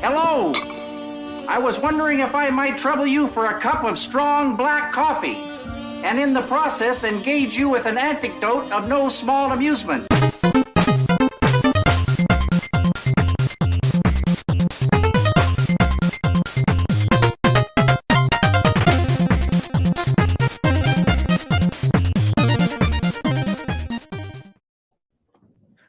Hello. I was wondering if I might trouble you for a cup of strong black coffee, and in the process engage you with an anecdote of no small amusement.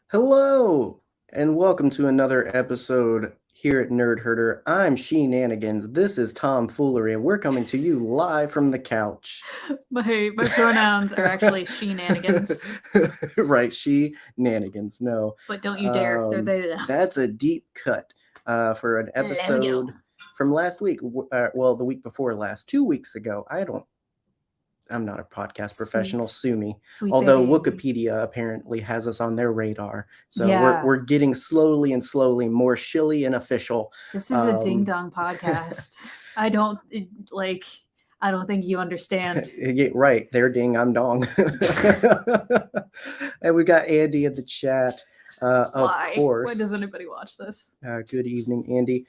Hello, and welcome to another episode here at Nerd Herder. I'm She-Nanigans. This is Tom Foolery, and we're coming to you live from the couch. My pronouns are actually She-Nanigans. Right, She-Nanigans. No. But don't you dare. They're they. That's a deep cut for an episode from last week. Well, the week before last, 2 weeks ago. I'm not a podcast professional. Sue me. Sweet Although baby. Wikipedia apparently has us on their radar. So Yeah. we're getting slowly more shilly and official. This is a ding dong podcast. I don't think you understand. Right. They're ding, I'm dong. And we got Andy in the chat. Of course. Why does anybody watch this? Good evening, Andy.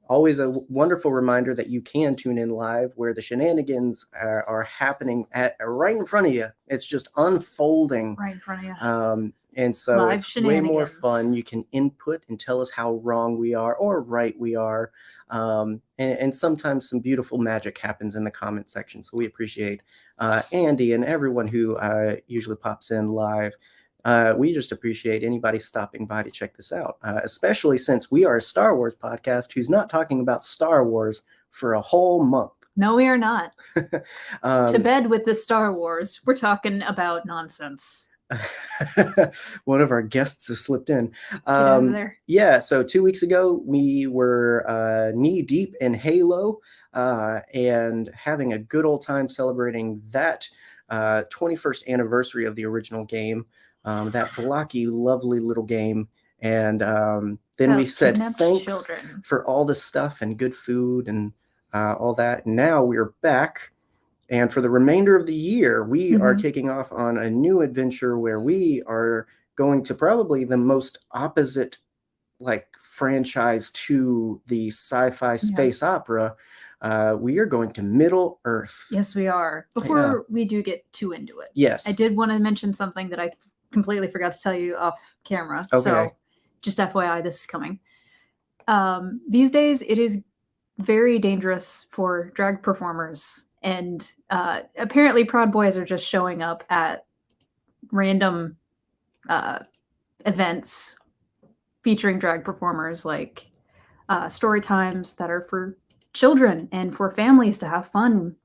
Always a wonderful reminder that you can tune in live where the shenanigans are happening right in front of you. It's just unfolding. Right in front of you. And so Live it's way more shenanigans. fun. You can input and tell us how wrong we are or right we are. And sometimes some beautiful magic happens in the comment section. So we appreciate Andy and everyone who usually pops in live. We just appreciate anybody stopping by to check this out, especially since we are a Star Wars podcast who's not talking about Star Wars for a whole month. No, we are not. To bed with the Star Wars. We're talking about nonsense. One of our guests has slipped in. Get out of there. Yeah, so 2 weeks ago, we were knee deep in Halo and having a good old time celebrating that 21st anniversary of the original game. That blocky, lovely little game. And then we said thanks for all the stuff and good food and all that. And now we're back. And for the remainder of the year, we are kicking off on a new adventure where we are going to probably the most opposite franchise to the sci-fi space opera. We are going to Middle Earth. Yes, we are. Before we do get too into it. Yes. I did want to mention something that I completely forgot to tell you off camera. Okay. So just FYI, this is coming. These days, it is very dangerous for drag performers. And apparently Proud Boys are just showing up at random events featuring drag performers, like story times that are for children and for families to have fun.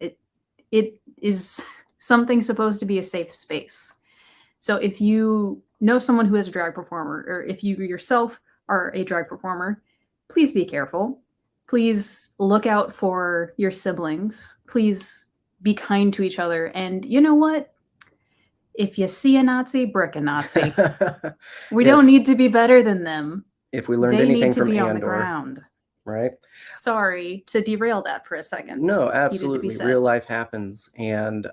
It is something supposed to be a safe space. So if you know someone who is a drag performer, or if you yourself are a drag performer, please be careful. Please look out for your siblings. Please be kind to each other. And you know what? If you see a Nazi, brick a Nazi. We don't need to be better than them. If we learned anything from be Andor, on the ground. Right? Sorry to derail that for a second. No, absolutely. Real life happens. And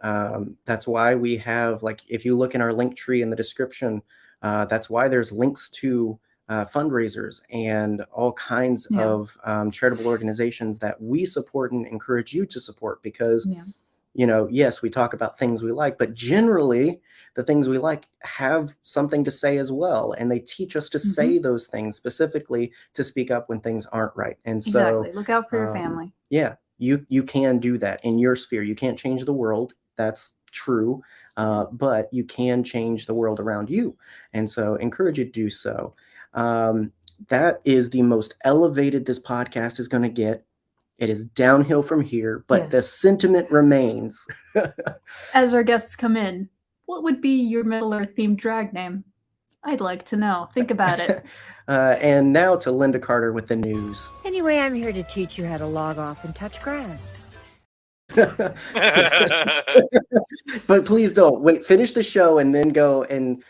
that's why we have, if you look in our link tree in the description, that's why there's links to fundraisers and all kinds of charitable organizations that we support and encourage you to support because, yes, we talk about things we like, but generally the things we like have something to say as well. And they teach us to say those things specifically to speak up when things aren't right. And so exactly. Look out for your family. Yeah, you can do that in your sphere. You can't change the world. That's true. But you can change the world around you. And so encourage you to do so. That is the most elevated this podcast is going to get. It is downhill from here, but the sentiment remains. As our guests come in, what would be your Middle Earth themed drag name? I'd like to know. Think about it. And now to Linda Carter with the news. Anyway, I'm here to teach you how to log off and touch grass. But please don't. Wait, finish the show and then go and,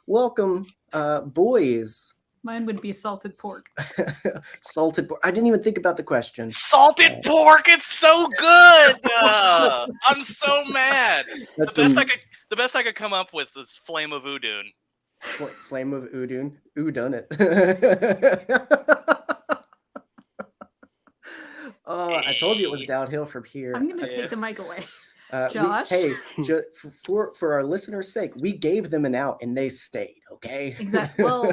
welcome, boys. Mine would be salted pork. Salted pork. I didn't even think about the question. Salted pork. It's so good. I'm so mad. The best I could come up with is Flame of Udun. Flame of Udun. Udun it. Oh, I told you it was downhill from here. I'm gonna take the mic away. We, Josh? hey, for our listeners' sake, we gave them an out and they stayed. Okay. Exactly. Well,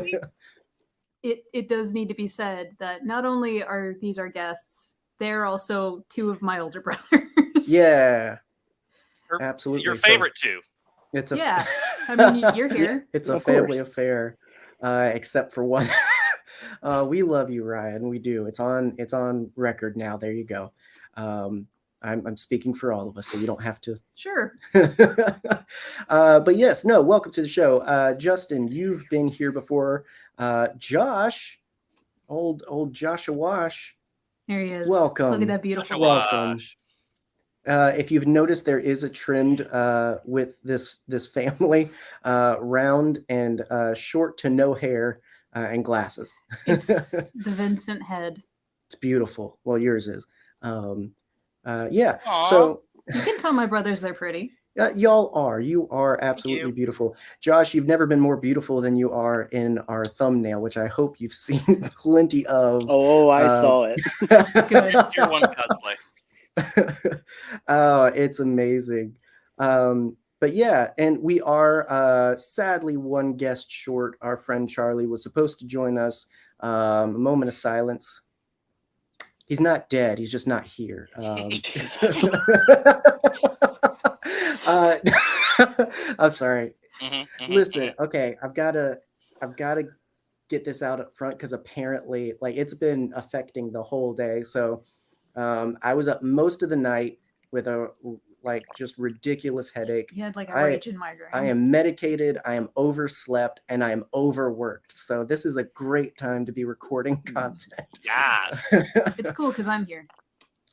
it does need to be said that not only are these our guests, they're also two of my older brothers. Yeah. Your- Absolutely. Your favorite two. It's a Yeah. I mean, you're here. It's a Of family course. affair, except for one. We love you, Ryan. We do. It's on record now. There you go. I'm speaking for all of us, so you don't have to. Sure. But yes, no. Welcome to the show, Justin. You've been here before. Josh, old Joshua Wash. There he is. Welcome. Look at that beautiful. Welcome. If you've noticed, there is a trend with this family, round and short to no hair and glasses. It's the Vincent head. It's beautiful. Well, yours is. Yeah. Aw. So You can tell my brothers they're pretty. you are absolutely you. beautiful. Josh, you've never been more beautiful than you are in our thumbnail, which I hope you've seen plenty of. Oh, I saw it. Good. Tier 1 cosplay. Oh, it's amazing. But yeah, and we are sadly one guest short. Our friend Charlie was supposed to join us. A moment of silence. He's not dead. He's just not here. I'm sorry. Listen, okay, I've got to get this out up front because apparently, like, it's been affecting the whole day. So, I was up most of the night with a just ridiculous headache. He had like a raging migraine. I am medicated, I am overslept, and I am overworked. So this is a great time to be recording content. Yes. It's cool because I'm here.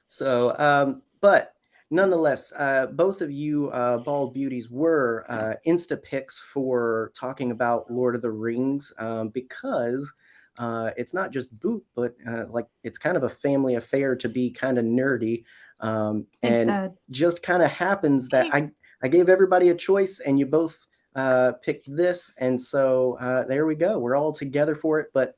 So, but nonetheless, both of you bald beauties were Insta picks for talking about Lord of the Rings because it's not just boot, but it's kind of a family affair to be kind of nerdy. Thanks, And Dad. just kind of happens that I gave everybody a choice and you both picked this. And so there we go. We're all together for it. But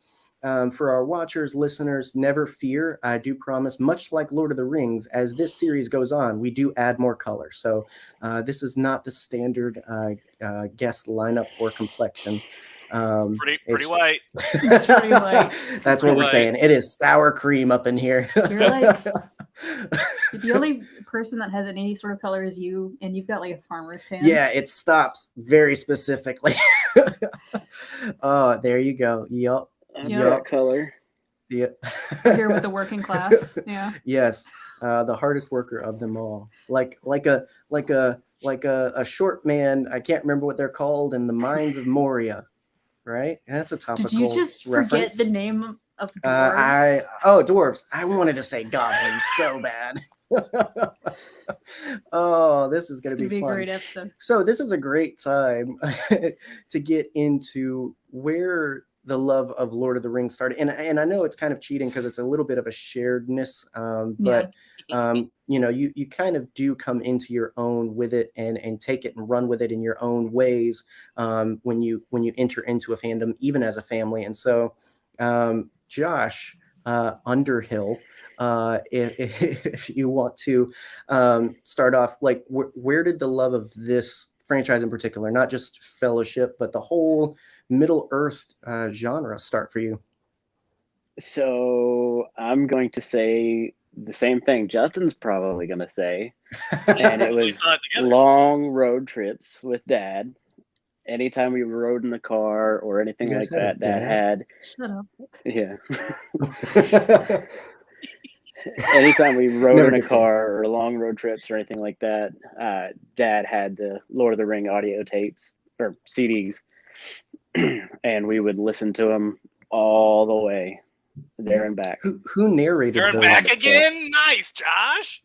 for our watchers, listeners, never fear. I do promise, much like Lord of the Rings, as this series goes on, we do add more color. So this is not the standard guest lineup or complexion. Pretty white. It's pretty white. That's what we're saying. It is sour cream up in here. You're like the only person that has any sort of color is you, and you've got like a farmer's tan. Yeah, it stops very specifically. Oh, there you go. Yup. That color. Yeah. Here with the working class. Yeah. Yes, the hardest worker of them all. Like a short man. I can't remember what they're called in the Mines of Moria. Right? That's a topical Did you just reference. forget the name of dwarves? Dwarves. I wanted to say goblins so bad. Oh, this is going to be a fun. great episode. So this is a great time to get into where the love of Lord of the Rings started. And I know it's kind of cheating because it's a little bit of a sharedness, but you kind of do come into your own with it and take it and run with it in your own ways when you enter into a fandom, even as a family. And so, Josh Underhill, if you want to start off, like where did the love of this franchise in particular, not just Fellowship, but the whole Middle Earth genre start for you? So I'm going to say the same thing Justin's probably going to say. And it was long road trips with Dad. Anytime we rode in the car or anything like that, Dad had. Shut up. Yeah. Anytime we rode in a car or long road trips or anything like that, Dad had the Lord of the Ring audio tapes or CDs, and we would listen to them all the way there and back. Who narrated You're those? back again? Nice, Josh.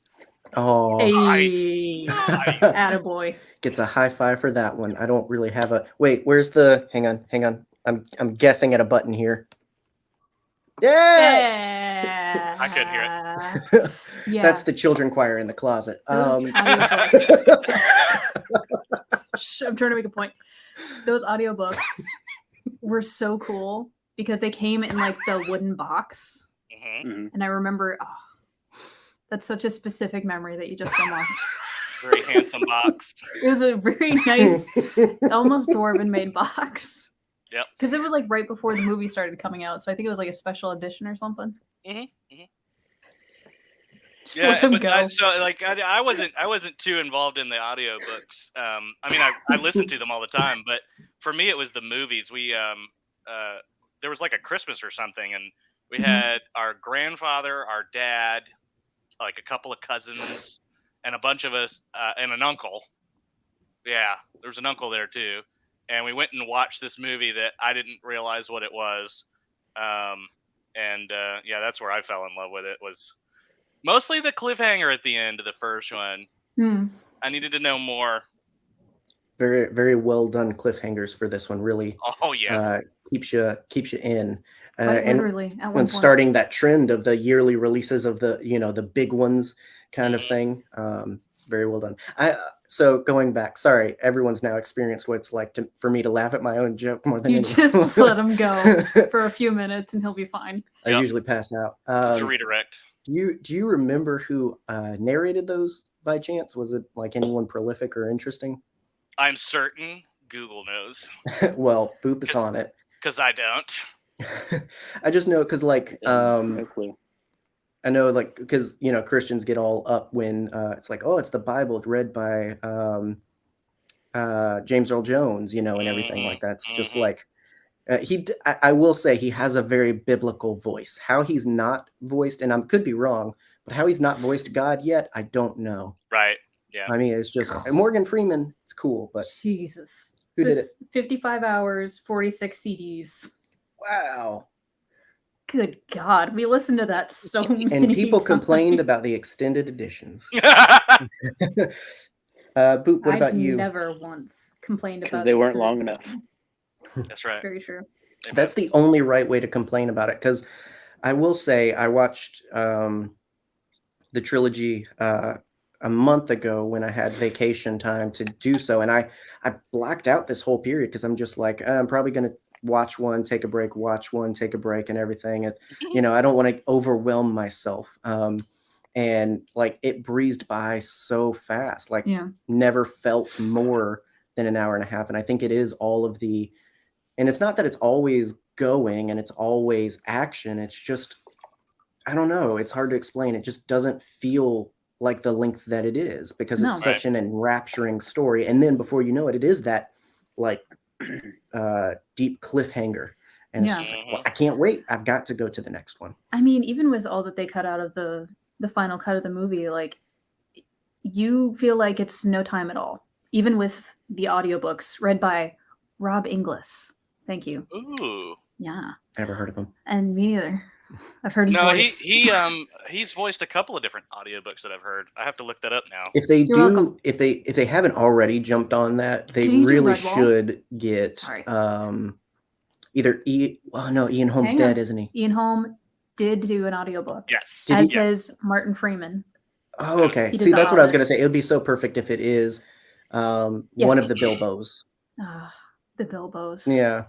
Oh, Hey, Nice. attaboy. Gets a high five for that one. I don't really have a wait. Where's the? Hang on. I'm guessing at a button here. Yeah. Yeah. I couldn't hear it. Yeah. That's the children choir in the closet. Shh, I'm trying to make a point. those audiobooks were so cool because they came in like the wooden box. Mhm. And I remember, that's such a specific memory that you just unlocked. Very handsome box. It was a very nice, almost dwarven made box. Yep. Because it was like right before the movie started coming out, so I think it was like a special edition or something. Just let him go. I wasn't too involved in the audiobooks. I mean, I listened to them all the time, but for me, it was the movies. We there was like a Christmas or something, and we had our grandfather, our dad, like a couple of cousins, and a bunch of us, and an uncle. Yeah, there was an uncle there too, and we went and watched this movie that I didn't realize what it was, and that's where I fell in love with it. Was mostly the cliffhanger at the end of the first one. I needed to know more. Very, very well done cliffhangers for this one. Really. Oh yes. Keeps you in. Literally, and when starting that trend of the yearly releases of the big ones kind of thing. Very well done. So going back, sorry, everyone's now experienced what it's like for me to laugh at my own joke more than you anyone. Just let him go for a few minutes and he'll be fine. I usually pass out. It's a redirect. Do you remember who narrated those by chance? Was it like anyone prolific or interesting? I'm certain Google knows. Well, Boop is on it. Because I don't. I just know because no clue. I know because Christians get all up when it's like, oh, it's the Bible read by James Earl Jones, and everything like that. It's just like I will say he has a very biblical voice. How he's not voiced, and I could be wrong, but how he's not voiced God yet, I don't know. Right. Yeah. I mean, it's just Morgan Freeman. It's cool, but Jesus. Who did it? 55 hours, 46 CDs. Wow. Good God, we listened to that so many And people times. complained about the extended editions. Boop, what about you? I never once complained about because they weren't long enough. That's right. That's very true. That's the only right way to complain about it. Because I will say I watched the trilogy a month ago when I had vacation time to do so, and I blacked out this whole period because I'm just like I'm probably going to watch one, take a break, watch one, take a break, and everything. It's I don't want to overwhelm myself. And like it breezed by so fast, never felt more than an hour and a half. And I think it is all of the, and it's not that it's always going and it's always action. It's just, I don't know. It's hard to explain. It just doesn't feel like the length that it is because it's such an enrapturing story. And then before you know it, it is that like deep cliffhanger. And it's just like, well, I can't wait. I've got to go to the next one. I mean, even with all that they cut out of the final cut of the movie, like you feel like it's no time at all. Even with the audiobooks read by Rob Inglis. Thank you. Ooh. Yeah. Never heard of him. And me neither. I've heard his voice. He's voiced a couple of different audiobooks that I've heard. I have to look that up now. If they if they haven't already jumped on that, they really should get either Ian Holm's dead, isn't he? Ian Holm did do an audiobook. Yes. As says Martin Freeman. Oh, okay. See, that's what I was going to say. It would be so perfect if it is one of the Bilbos. The Bilbos. Yeah.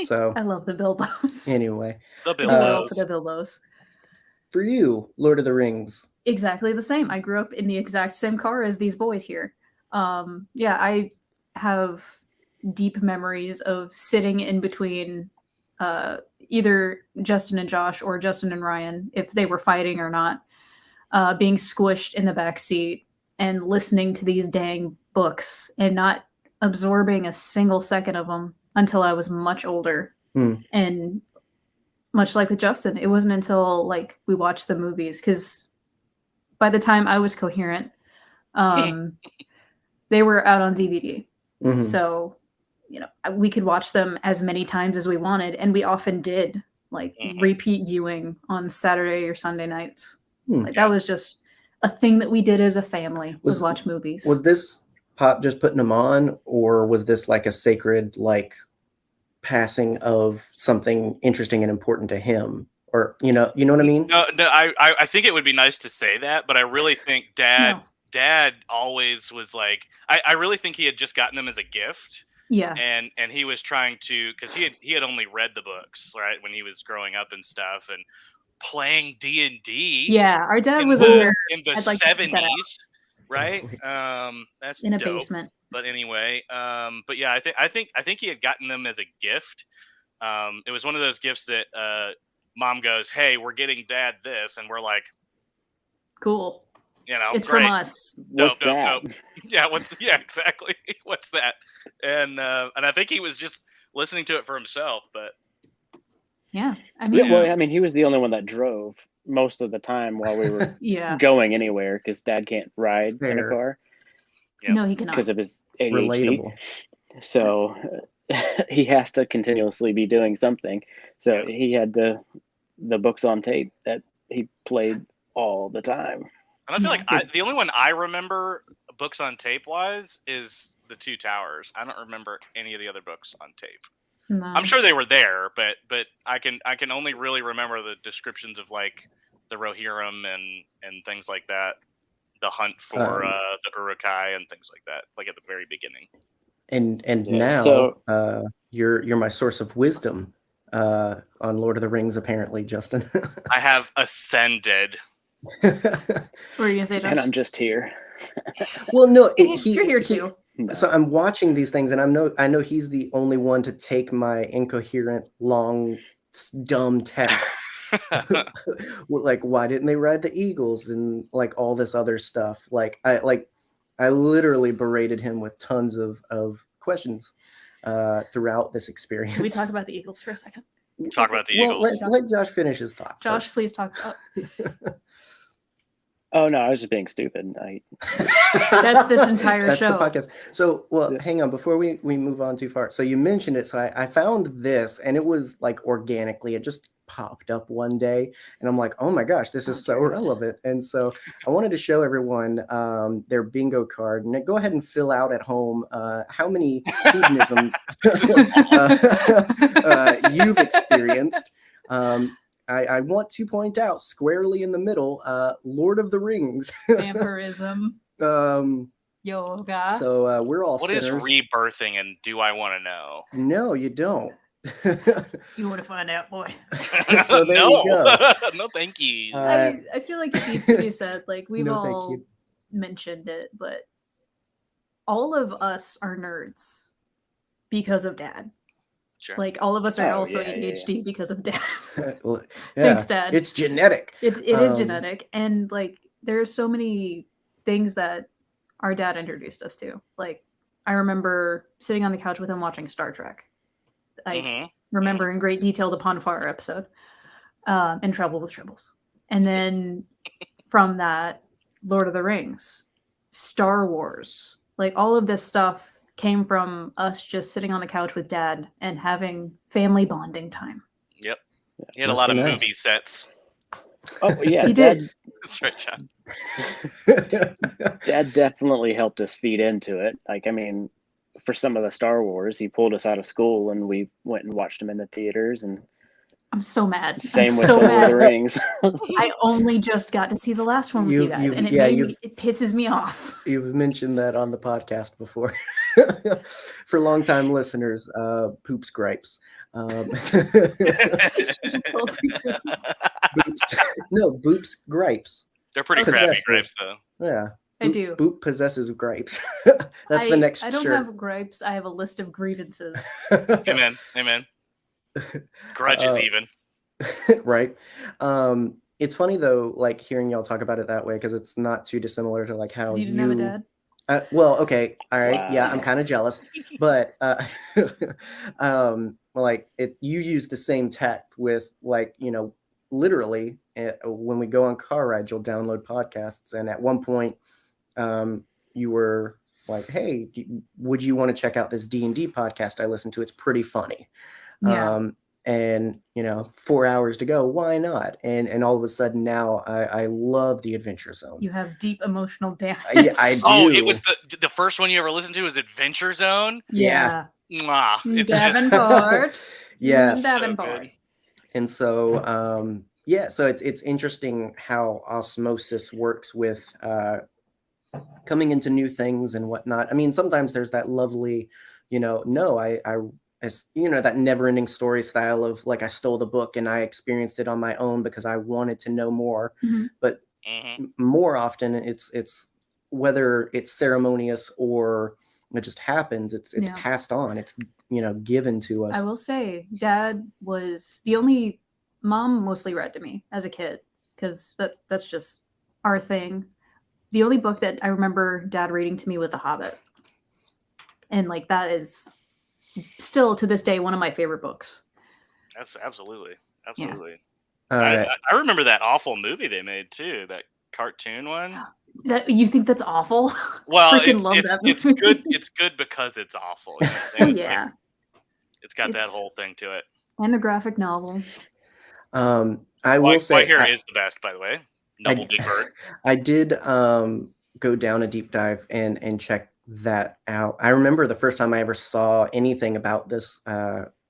So I love the Bilbos. Anyway. The Bilbos. For the Bilbos. For you, Lord of the Rings. Exactly the same. I grew up in the exact same car as these boys here. I have deep memories of sitting in between either Justin and Josh or Justin and Ryan, if they were fighting or not, being squished in the back seat and listening to these dang books and not absorbing a single second of them until I was much older. And much like with Justin, it wasn't until like we watched the movies, because by the time I was coherent, they were out on DVD. So, we could watch them as many times as we wanted, and we often did, like repeat viewing on Saturday or Sunday nights. That was just a thing that we did as a family, was watch movies. Was this Pop just putting them on, or was this like a sacred like passing of something interesting and important to him? Or you know what I mean? No, I think it would be nice to say that, but I really think Dad always was like, I really think he had just gotten them as a gift, Yeah. And he was trying to, because he had only read the books, right, when he was growing up and stuff, and playing D&D. Yeah, our dad was in in the I'd like to point that out. 70s, right? That's in a dope. basement. But anyway, but yeah, I think he had gotten them as a gift. It was one of those gifts that mom goes, "Hey, we're getting dad this," and we're like, Cool. you know, It's great. from us. What's that? Yeah, exactly. What's that? And I think he was just listening to it for himself, but Yeah, I mean, Yeah, well, I mean, he was the only one that drove most of the time while we were yeah. going anywhere because Dad can't ride in a Fair. car Yep. No, he cannot. because of his ADHD. Relatable. So he has to continuously be doing something. So Yep. he had the books on tape that he played all the time. And I feel Yeah. like the only one I remember books on tape wise is The Two Towers. I don't remember any of the other books on tape. No. I'm sure they were there, but I can only really remember the descriptions of like the Rohirrim and things like that, the hunt for the Uruk-hai and things like that, like at the very beginning. And Yeah, now so- you're my source of wisdom on Lord of the Rings, apparently, Justin. I have ascended. What were you gonna say, Josh? And I'm just here. Well, no, You're here too. No. So I'm watching these things, and I know he's the only one to take my incoherent, long, dumb texts. Like, why didn't they ride the Eagles and like all this other stuff? I literally berated him with tons of questions throughout this experience. Can we talk about the Eagles for a second? Talk about the Well, Eagles. let Josh finish his thought. Josh, first. please talk about. Oh no, I was just being stupid. That's this entire That's show. the podcast. So, well, Yeah. hang on before we move on too far. So you mentioned it. So I found this, and it was like organically. It just popped up one day, and I'm like, oh my gosh, this is so relevant. And so I wanted to show everyone their bingo card. And go ahead and fill out at home how many hedonisms you've experienced. I want to point out squarely in the middle, Lord of the Rings. Vampirism, yoga. So we're all What sinners. is rebirthing, and do I want to know? No, you don't. You want to find out, boy? So there no, you go. no, thank you. I feel like it needs to be said. Like we've No, thank all you. mentioned it, but all of us are nerds because of Dad. Sure. Like all of us are Oh, also yeah, ADHD because of Dad. Well, Thanks, Dad. It's genetic. It is Um, genetic, and like there's so many things that our dad introduced us to. Like I remember sitting on the couch with him watching Star Trek. I Mhm. remember in great detail the Ponfar episode, and Trouble with Tribbles, and then from that, Lord of the Rings, Star Wars, like all of this stuff came from us just sitting on the couch with Dad and having family bonding time. Yep. He had a Must lot be of nice. movie sets. Oh yeah, He Dad, did. That's right, John. Dad definitely helped us feed into it. Like, I mean, for some of the Star Wars, he pulled us out of school and we went and watched them in the theaters. And I'm so mad. same I'm with so the Lord of mad. the Rings. I only just got to see the last one with you guys, and it pisses me off. You've mentioned that on the podcast before. For longtime listeners, poops gripes. Boops gripes. They're pretty Okay. crappy Possessive. grapes, though. Yeah. I do. Boop possesses gripes. That's the next I don't shirt. have gripes. I have a list of grievances. Amen. Amen. Grudges, even. Right. It's funny though, like hearing y'all talk about it that way, because it's not too dissimilar to like how You didn't have a dad? Well, okay, all right, yeah, I'm Wow. kind of jealous, but like you use the same tact with like literally when we go on car rides, you'll download podcasts, and at one point, you were like, "Hey, would you want to check out this D&D podcast I listened to? It's pretty funny." Yeah. And 4 hours to go, why not? And all of a sudden now I love the Adventure Zone. You have deep emotional damage. Yeah, I do. Oh, it was the first one you ever listened to was Adventure Zone. Yeah. Mwah. It's just Davenport. Yes. Davenport. good. And so so it's interesting how osmosis works with coming into new things and whatnot. I mean, sometimes there's that lovely no, as that never-ending story style of like I stole the book and I experienced it on my own because I wanted to know more. But more often it's whether it's ceremonious or it just happens, it's passed on, it's given to us. I will say mom mostly read to me as a kid because that's just our thing. The only book that I remember Dad reading to me was The Hobbit, and like that is still to this day one of my favorite books. That's absolutely. I remember that awful movie they made too, that cartoon one. That you think that's awful? Well, it's good. It's good because it's awful. Yeah, like, it's got that whole thing to it. And the graphic novel. I will say, White Hair is the best, by the way. Noble Big Bird. I did go down a deep dive and check that out. I remember the first time I ever saw anything about this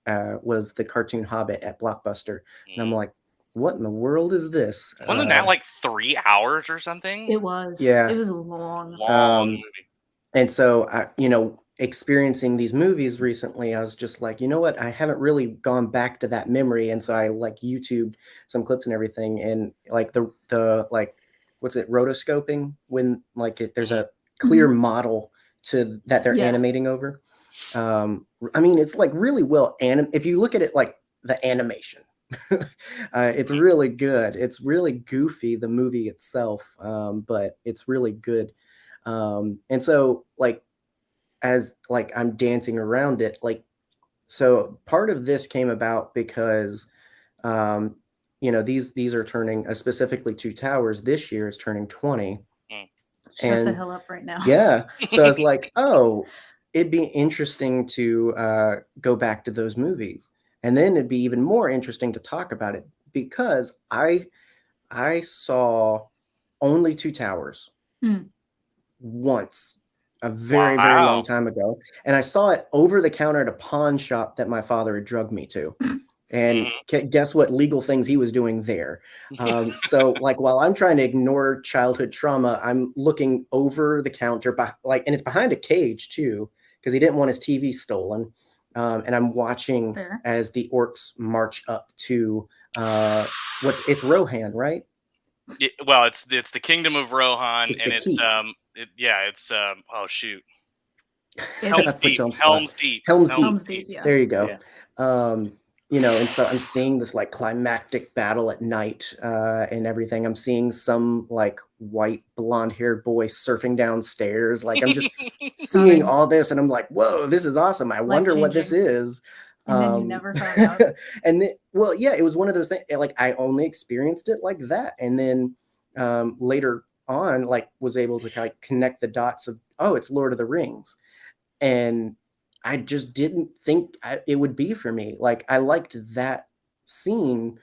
was the cartoon Hobbit at Blockbuster, and I'm like, what in the world is this? Wasn't that like 3 hours or something? It was. Yeah. It was a long movie. And so, experiencing these movies recently, I was just like, you know what? I haven't really gone back to that memory. And so I like YouTubed some clips and everything. And like the like, what's it, rotoscoping, when like there's a clear model to that they're animating over. I mean, it's like really well. And if you look at it, like the animation, it's really good. It's really goofy, the movie itself, but it's really good. And so like, as like I'm dancing around it, like, so part of this came about because these are turning, specifically Two Towers this year is turning 20. Shut the hell up right now. Yeah. So I was like, oh, it'd be interesting to go back to those movies, and then it'd be even more interesting to talk about it, because I saw only Two Towers once, a very long time ago, and I saw it over the counter at a pawn shop that my father had drugged me to. And guess what legal things he was doing there? So like, while I'm trying to ignore childhood trauma, I'm looking over the counter, and it's behind a cage too, because he didn't want his TV stolen. And I'm watching as the orcs march up to it's Rohan, right? Well, it's the Kingdom of Rohan, and it's oh shoot, Helm's Deep. Yeah. There you go. Yeah. And so I'm seeing this like climactic battle at night and everything. I'm seeing some like white blonde-haired boy surfing downstairs. Like, I'm just seeing all this, and I'm like, whoa, this is awesome. I wonder what this is. And then you never found out. And then, it was one of those things. Like, I only experienced it like that, and then later on, like, was able to kind of connect the dots of, oh, it's Lord of the Rings, and I just didn't think it would be for me. Like, I liked that scene,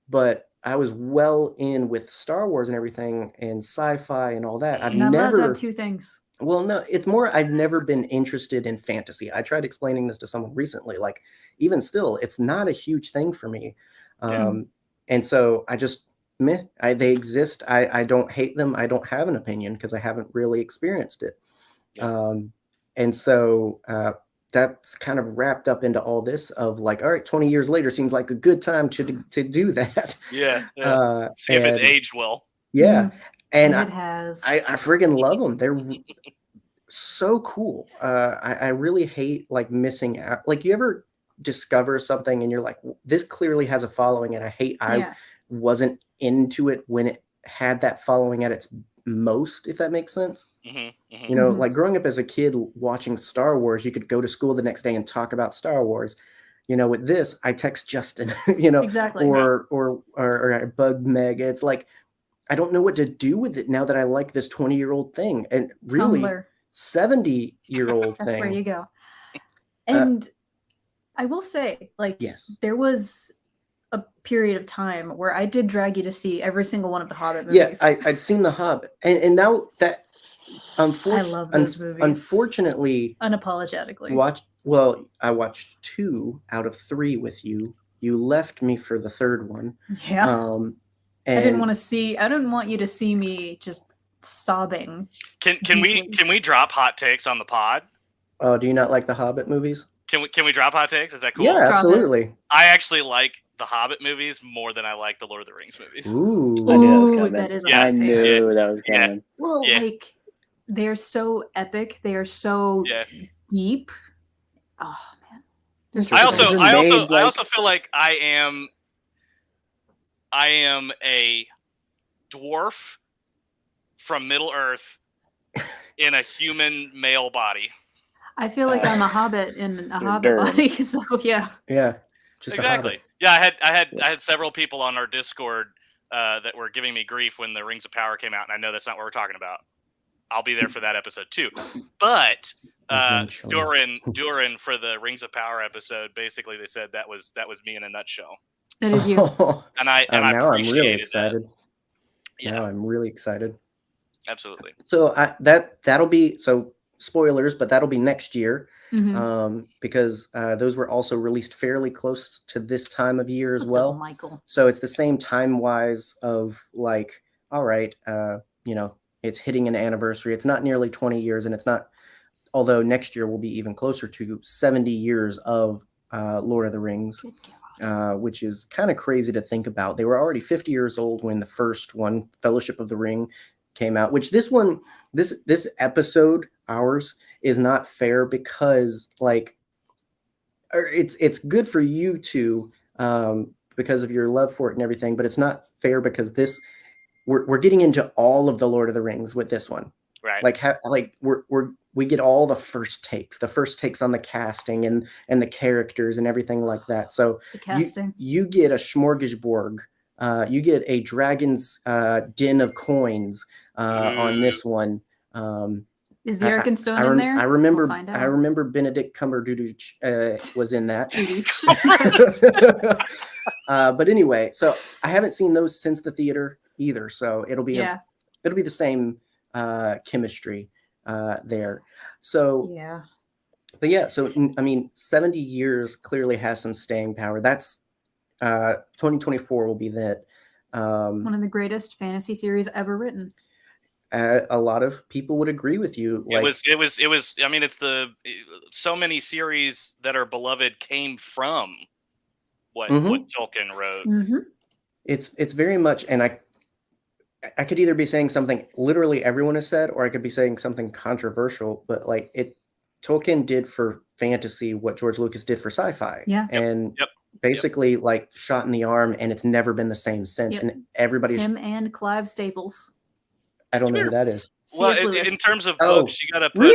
but I was well in with Star Wars and everything and sci-fi and all that. I've never two things. Well, no, it's more, I've never been interested in fantasy. I tried explaining this to someone recently. Like, even still, it's not a huge thing for me. And so I just, they exist. I don't hate them. I don't have an opinion because I haven't really experienced it. And so that's kind of wrapped up into all this of like, all right, 20 years later seems like a good time to do that. Yeah. See if it's aged well. Yeah. And it has. I friggin' love them. They're so cool. I really hate like missing out. Like, you ever discover something and you're like, this clearly has a following, and I wasn't into it when it had that following at its most, if that makes sense. Like growing up as a kid watching Star Wars, you could go to school the next day and talk about Star Wars. With this, I text Justin, exactly, or I bug Meg. It's like, I don't know what to do with it now that I like this 20-year-old thing, and really Tumblr. 70-year-old thing. That's where you go. And I will say, like, yes, there was a period of time where I did drag you to see every single one of the Hobbit movies. Yeah, I'd seen the Hobbit, and now that I love those movies. Unfortunately, unapologetically I watched 2 out of 3 with you. You left me for the third one. Yeah. I didn't want you to see me just sobbing. Can we drop hot takes on the pod? Oh, do you not like the Hobbit movies? Can we drop hot takes? Is that cool? Yeah, Drop it. absolutely. I actually like the Hobbit movies more than I like the Lord of the Rings movies. Ooh. I knew that was Ooh, coming. that is a Yeah, I hot take. knew that was Yeah. coming. Well, Yeah. like they're so epic. They are so Yeah. deep. Oh man. There's I I so also much. I also feel like I am a dwarf from Middle Earth in a human male body. I feel like I'm a hobbit in a You're hobbit Durham. body. So yeah. Yeah, just a Exactly. Hobbit. Yeah, I had several people on our Discord that were giving me grief when the Rings of Power came out, and I know that's not what we're talking about. I'll be there for that episode too. But Eventually. Durin for the Rings of Power episode, basically they said that was me in a nutshell, That is you. and I now I'm really appreciated excited. that. Yeah, Now I'm really excited. absolutely. So that'll be spoilers, but that'll be next year. Mhm. Because those were also released fairly close to this time of year as What's up, well. Michael? So it's the same time wise of like, all right, it's hitting an anniversary. It's not nearly 20 years, and it's not, although next year will be even closer to 70 years of Lord of the Rings, which is kind of crazy to think about. They were already 50 years old when the first one, Fellowship of the Ring, came out, which this episode, ours, is not fair because it's good for you two because of your love for it and everything, but it's not fair because we're getting into all of the Lord of the Rings with this one. Right. We get all the first takes on the casting and the characters and everything like that. So The casting. you get a smorgasbord. You get a dragon's den of coins on this one. Is the Arkenstone in there? I remember. We'll find I out. remember Benedict Cumberbatch was in that. But anyway, so I haven't seen those since the theater either. So it'll be the same chemistry there. So yeah. But yeah, so I mean, 70 years clearly has some staying power. That's 2024 will be that. One of the greatest fantasy series ever written. A lot of people would agree with you. It was. I mean, it's so many series that are beloved came from what Tolkien wrote. Mm-hmm. It's very much, and I could either be saying something literally everyone has said, or I could be saying something controversial. But Tolkien did for fantasy what George Lucas did for sci-fi. Yeah, and basically shot in the arm, and it's never been the same since. Yep. And everybody's him and Clive Staples. I don't know who that is. Well, in terms of books, you got to put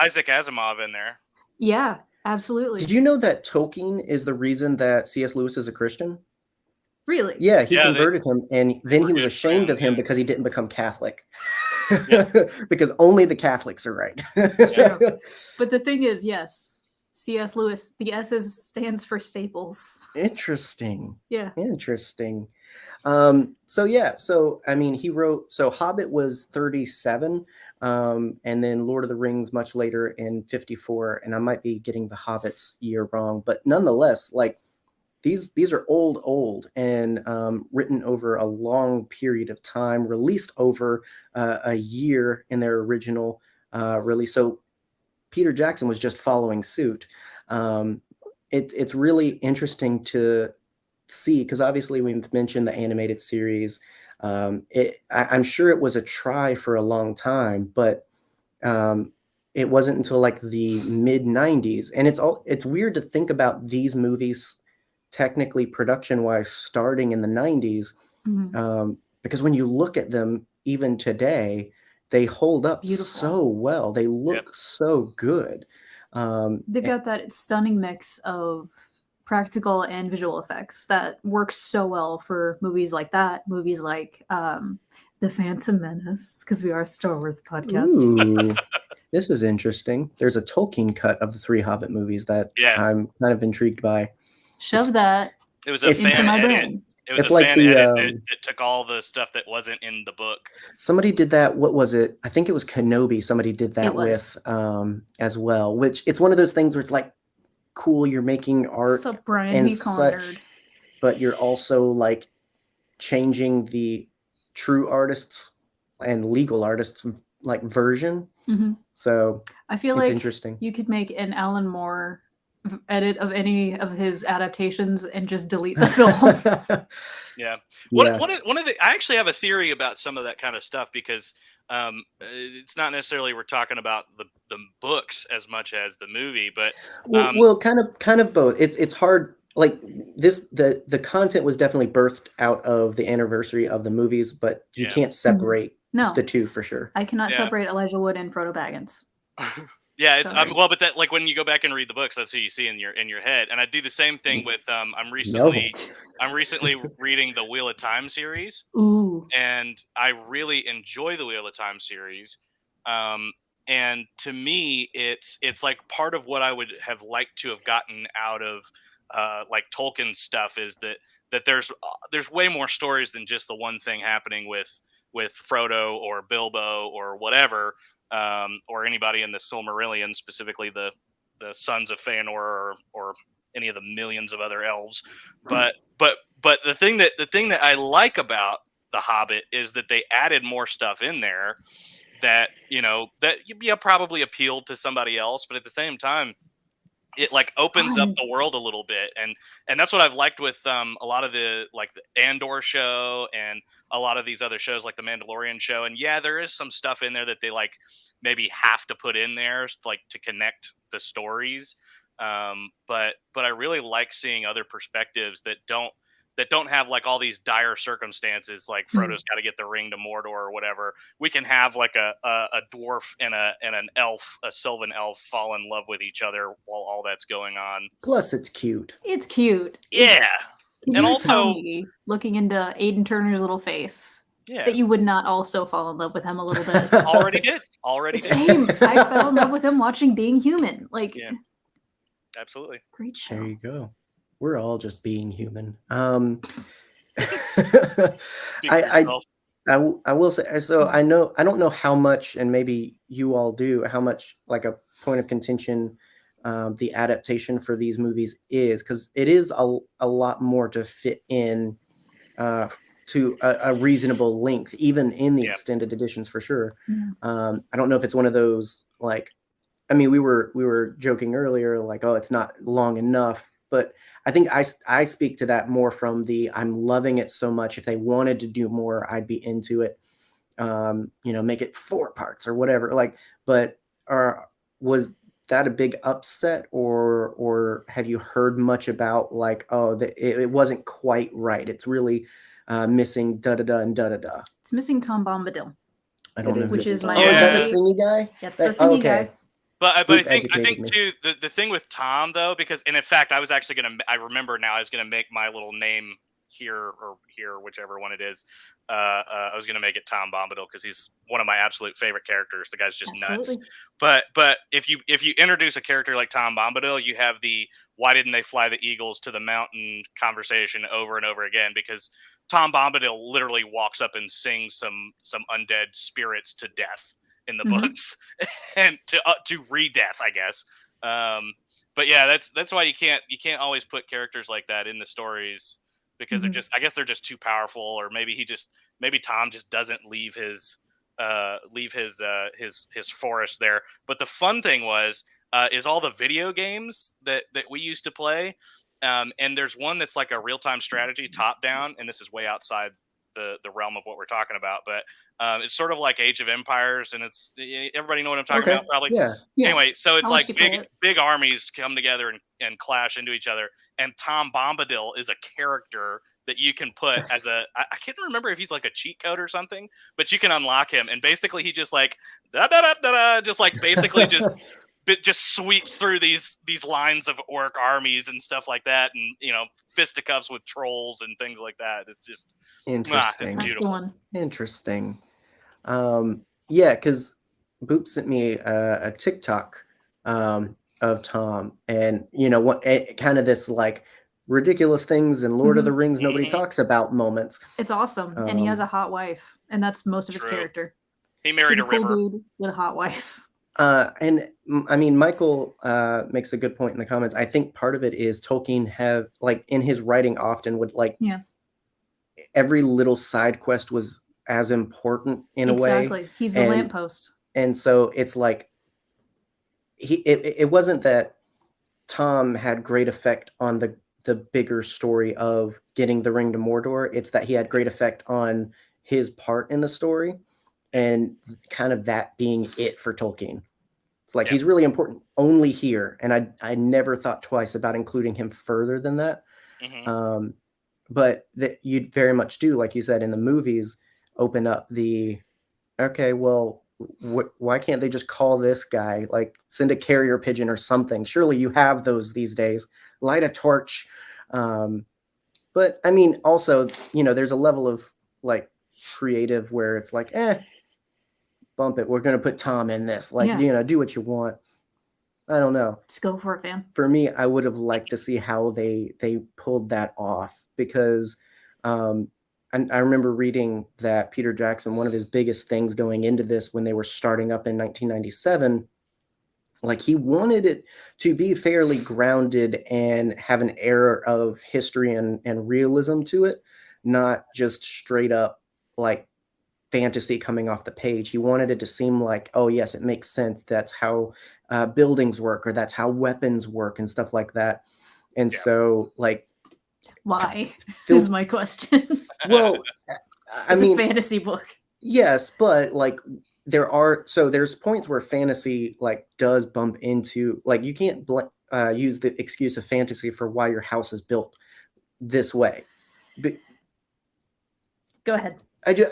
Isaac Asimov in there. Yeah, absolutely. Did you know that Tolkien is the reason that C.S. Lewis is a Christian? Really? Yeah, he converted him, and then he was ashamed of him because he didn't become Catholic. Because only the Catholics are right. But the thing is, yes, C.S. Lewis, the S stands for Staples. Interesting. Yeah. Interesting. So I mean, he wrote, so Hobbit was 37, and then Lord of the Rings much later in 54, and I might be getting the Hobbit's year wrong, but nonetheless, these are old and written over a long period of time, released over a year in their original release. So Peter Jackson was just following suit. It's really interesting to see, because obviously we've mentioned the animated series. I'm sure it was a try for a long time, but it wasn't until the mid 90s. And it's weird to think about these movies technically production wise starting in the 90s, because when you look at them even today, they hold up so well. They look so good. They've got that stunning mix of practical and visual effects that works so well for movies like that. Movies like The Phantom Menace, because we are a Star Wars podcast. Ooh, this is interesting. There's a Tolkien cut of the 3 Hobbit movies that I'm kind of intrigued by. Shove that It was a into my fan edit. brain. It was It's a like fan the, edit that took all the stuff that wasn't in the book. Somebody did that. What was it? I think it was Kenobi. Somebody did that with as well, which it's one of those things where it's cool, you're making art and such, but you're also changing the true artists and legal artists like version. Mhm. So I feel it's like interesting. you could make an Alan Moore edit of any of his adaptations and just delete the film. Yeah. Yeah. One of the I actually have a theory about some of that kind of stuff because it's not necessarily we're talking about the books as much as the movie, but Well, kind of both. It's hard. Like this, the content was definitely birthed out of the anniversary of the movies, but you Yeah. can't separate No. the two for sure. I cannot Yeah. separate Elijah Wood and Frodo Baggins. Yeah, it's Sorry. well, but that like when you go back and read the books, that's who you see in your head. And I do the same thing with I'm No. recently reading the Wheel of Time series, Ooh. and I really enjoy the Wheel of Time series. And to me, it's like part of what I would have liked to have gotten out of like Tolkien's stuff is that there's way more stories than just the one thing happening with Frodo or Bilbo or whatever. Or anybody in the Silmarillion, specifically the sons of Feanor or any of the millions of other elves. But the thing that I like about The Hobbit is that they added more stuff in there that probably appealed to somebody else, but at the same time it like opens up the world a little bit, and that's what I've liked with a lot of the like the Andor show and a lot of these other shows like the Mandalorian show. And yeah, there is some stuff in there that they like maybe have to put in there like to connect the stories, but I really like seeing other perspectives that don't have like all these dire circumstances like Frodo's got to get the ring to Mordor or whatever. We can have like a dwarf and an elf, a sylvan elf, fall in love with each other while all that's going on. Plus, it's cute. It's cute. Yeah. Can And you also tell me, looking into Aiden Turner's little face, that you would not also fall in love with him a little bit? Already did. Same. I fell in love with him watching Being Human. Like, yeah. Absolutely. Great show. There you go. We're all just being human. I will say, so I don't know how much, and maybe you all do, how much like a point of contention the adaptation for these movies is, because it is a lot more to fit in to a reasonable length, even in the extended editions for sure. I don't know if it's one of those like, I mean, we were joking earlier, like, oh, it's not long enough. But I think I speak to that more from I'm loving it so much. If they wanted to do more, I'd be into it. Make it 4 parts or whatever. Like, but was that a big upset, or have you heard much about like, oh, it wasn't quite right? It's really missing da da da and da da da. It's missing Tom Bombadil. I don't know. Which is my. Oh, is that the singy guy? That's the singy guy. But I think too the thing with Tom though, because and in fact I was actually I remember now I was gonna make my little name here, whichever one it is. I was gonna make it Tom Bombadil because he's one of my absolute favorite characters. The guy's just nuts. But if you introduce a character like Tom Bombadil, you have the why didn't they fly the eagles to the mountain conversation over and over again, because Tom Bombadil literally walks up and sings some undead spirits to death in the books and to re-death, I guess. But yeah, that's why you can't always put characters like that in the stories, because I guess they're just too powerful, or maybe Tom just doesn't leave his forest there. But the fun thing is all the video games that we used to play. And there's one that's like a real-time strategy top down, and this is way outside the realm of what we're talking about, but it's sort of like Age of Empires, and it's everybody know what I'm talking about probably. Yeah. Anyway, so it's like big armies come together and clash into each other, and Tom Bombadil is a character that you can put as I can't remember if he's like a cheat code or something, but you can unlock him, and basically he just like da da da da, just like basically just sweeps through these lines of orc armies and stuff like that, and fisticuffs with trolls and things like that. It's just interesting. It's beautiful. Interesting. Yeah, because Boop sent me a TikTok of Tom, and what kind of this like ridiculous things in Lord of the Rings nobody talks about moments. It's awesome, and he has a hot wife, and that's most of his character. He married a river. Cool dude with a hot wife. And I mean, Michael makes a good point in the comments. I think part of it is Tolkien in his writing often would every little side quest was as important in a way. Exactly. He's the And- lamppost. And so it's like it wasn't that Tom had great effect on the bigger story of getting the ring to Mordor. It's that he had great effect on his part in the story, and kind of that being it for Tolkien. It's like he's really important only here, and I never thought twice about including him further than that. Mm-hmm. But that you very much do, like you said, in the movies, open up the okay, well, why can't they just call this guy, like send a carrier pigeon or something? Surely you have those these days. Light a torch. But I mean, also, there's a level of like creative where it's like, bump it. We're going to put Tom in this. Like, do what you want. I don't know. Just go for it, fam. For me, I would have liked to see how they pulled that off, because I remember reading that Peter Jackson, one of his biggest things going into this when they were starting up in 1997, like he wanted it to be fairly grounded and have an air of history and realism to it, not just straight up like fantasy coming off the page. He wanted it to seem like, oh yes, it makes sense. That's how buildings work, or that's how weapons work and stuff like that. And so like, why is my question. Well, it's a fantasy book. Yes, but like there's points where fantasy like does bump into, like, you can't use the excuse of fantasy for why your house is built this way. But go ahead.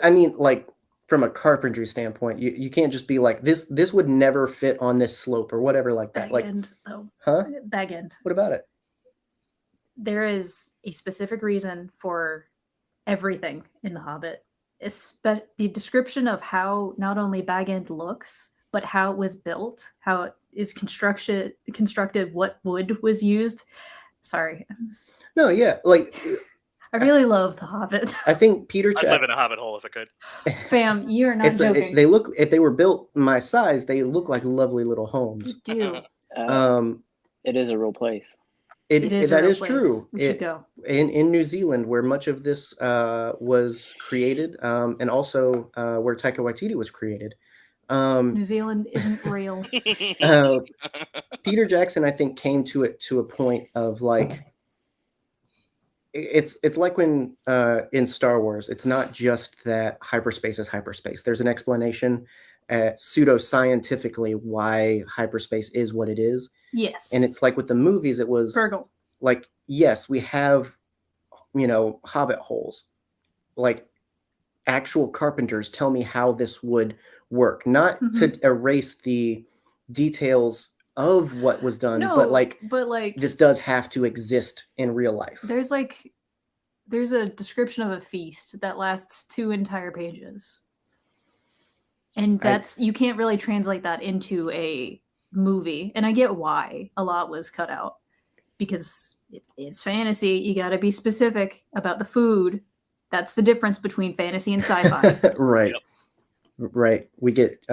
I mean, like, from a carpentry standpoint, you can't just be like, this would never fit on this slope or whatever like that. Bag end, though. Huh? Bag end. What about it? There is a specific reason for everything in The Hobbit. The description of how not only Bag End looks, but how it was built, how it is constructed, what wood was used. Sorry. No, yeah, like I really love The Hobbit. I think Peter. I'd live in a hobbit hole if I could. Fam, you're not joking. If they were built my size, they look like lovely little homes. You do. It is a real place. That is true. We should go. In New Zealand, where much of this was created, and also where Taika Waititi was created. New Zealand isn't real. Peter Jackson, I think, came to it to a point of like, it's like when in Star Wars, it's not just that hyperspace is hyperspace. There's an explanation pseudo-scientifically why hyperspace is what it is. Yes. And it's like with the movies, it was Virgil. Like, yes, we have, hobbit holes. Like, actual carpenters tell me how this would work, not to erase the details of what was done, but like this does have to exist in real life. There's a description of a feast that lasts 2 entire pages. And you can't really translate that into a movie. And I get why a lot was cut out, because it's fantasy. You got to be specific about the food. That's the difference between fantasy and sci-fi. Right. Yep. Right. We get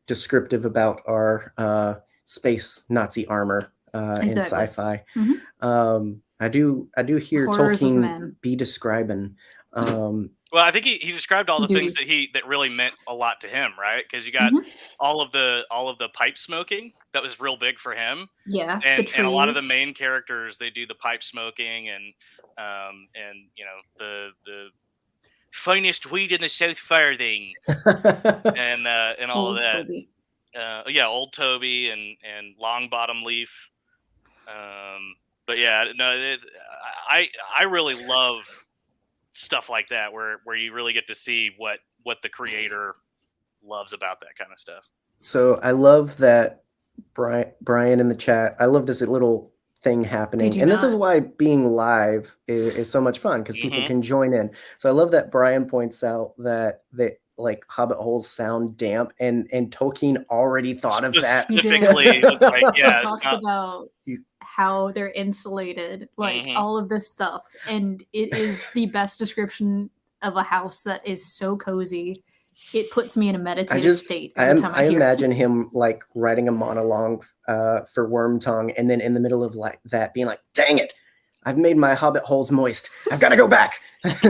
descriptive about our space Nazi armor in sci-fi. Mm-hmm. I do hear Horrors Tolkien be describing. Well, I think he described all the things that really meant a lot to him, right? Because you got all of the pipe smoking that was real big for him. Yeah, and a lot of the main characters, they do the pipe smoking and the finest weed in the South Farthing and all of that. Toby. Old Toby and Long Bottom Leaf. But yeah, no, I really love stuff like that where you really get to see what the creator loves about that kind of stuff. So I love that Brian in the chat. I love this little thing happening, and this is why being live is so much fun, because people can join in. So I love that Brian points out that like hobbit holes sound damp, and Tolkien already thought of that. Specifically, like, he talks about how they're insulated, like all of this stuff, and it is the best description of a house that is so cozy. It puts me in a meditative state. I imagine him like writing a monologue for Wormtongue, and then in the middle of like that being like, "Dang it, I've made my hobbit holes moist. I've got to go back. Yep.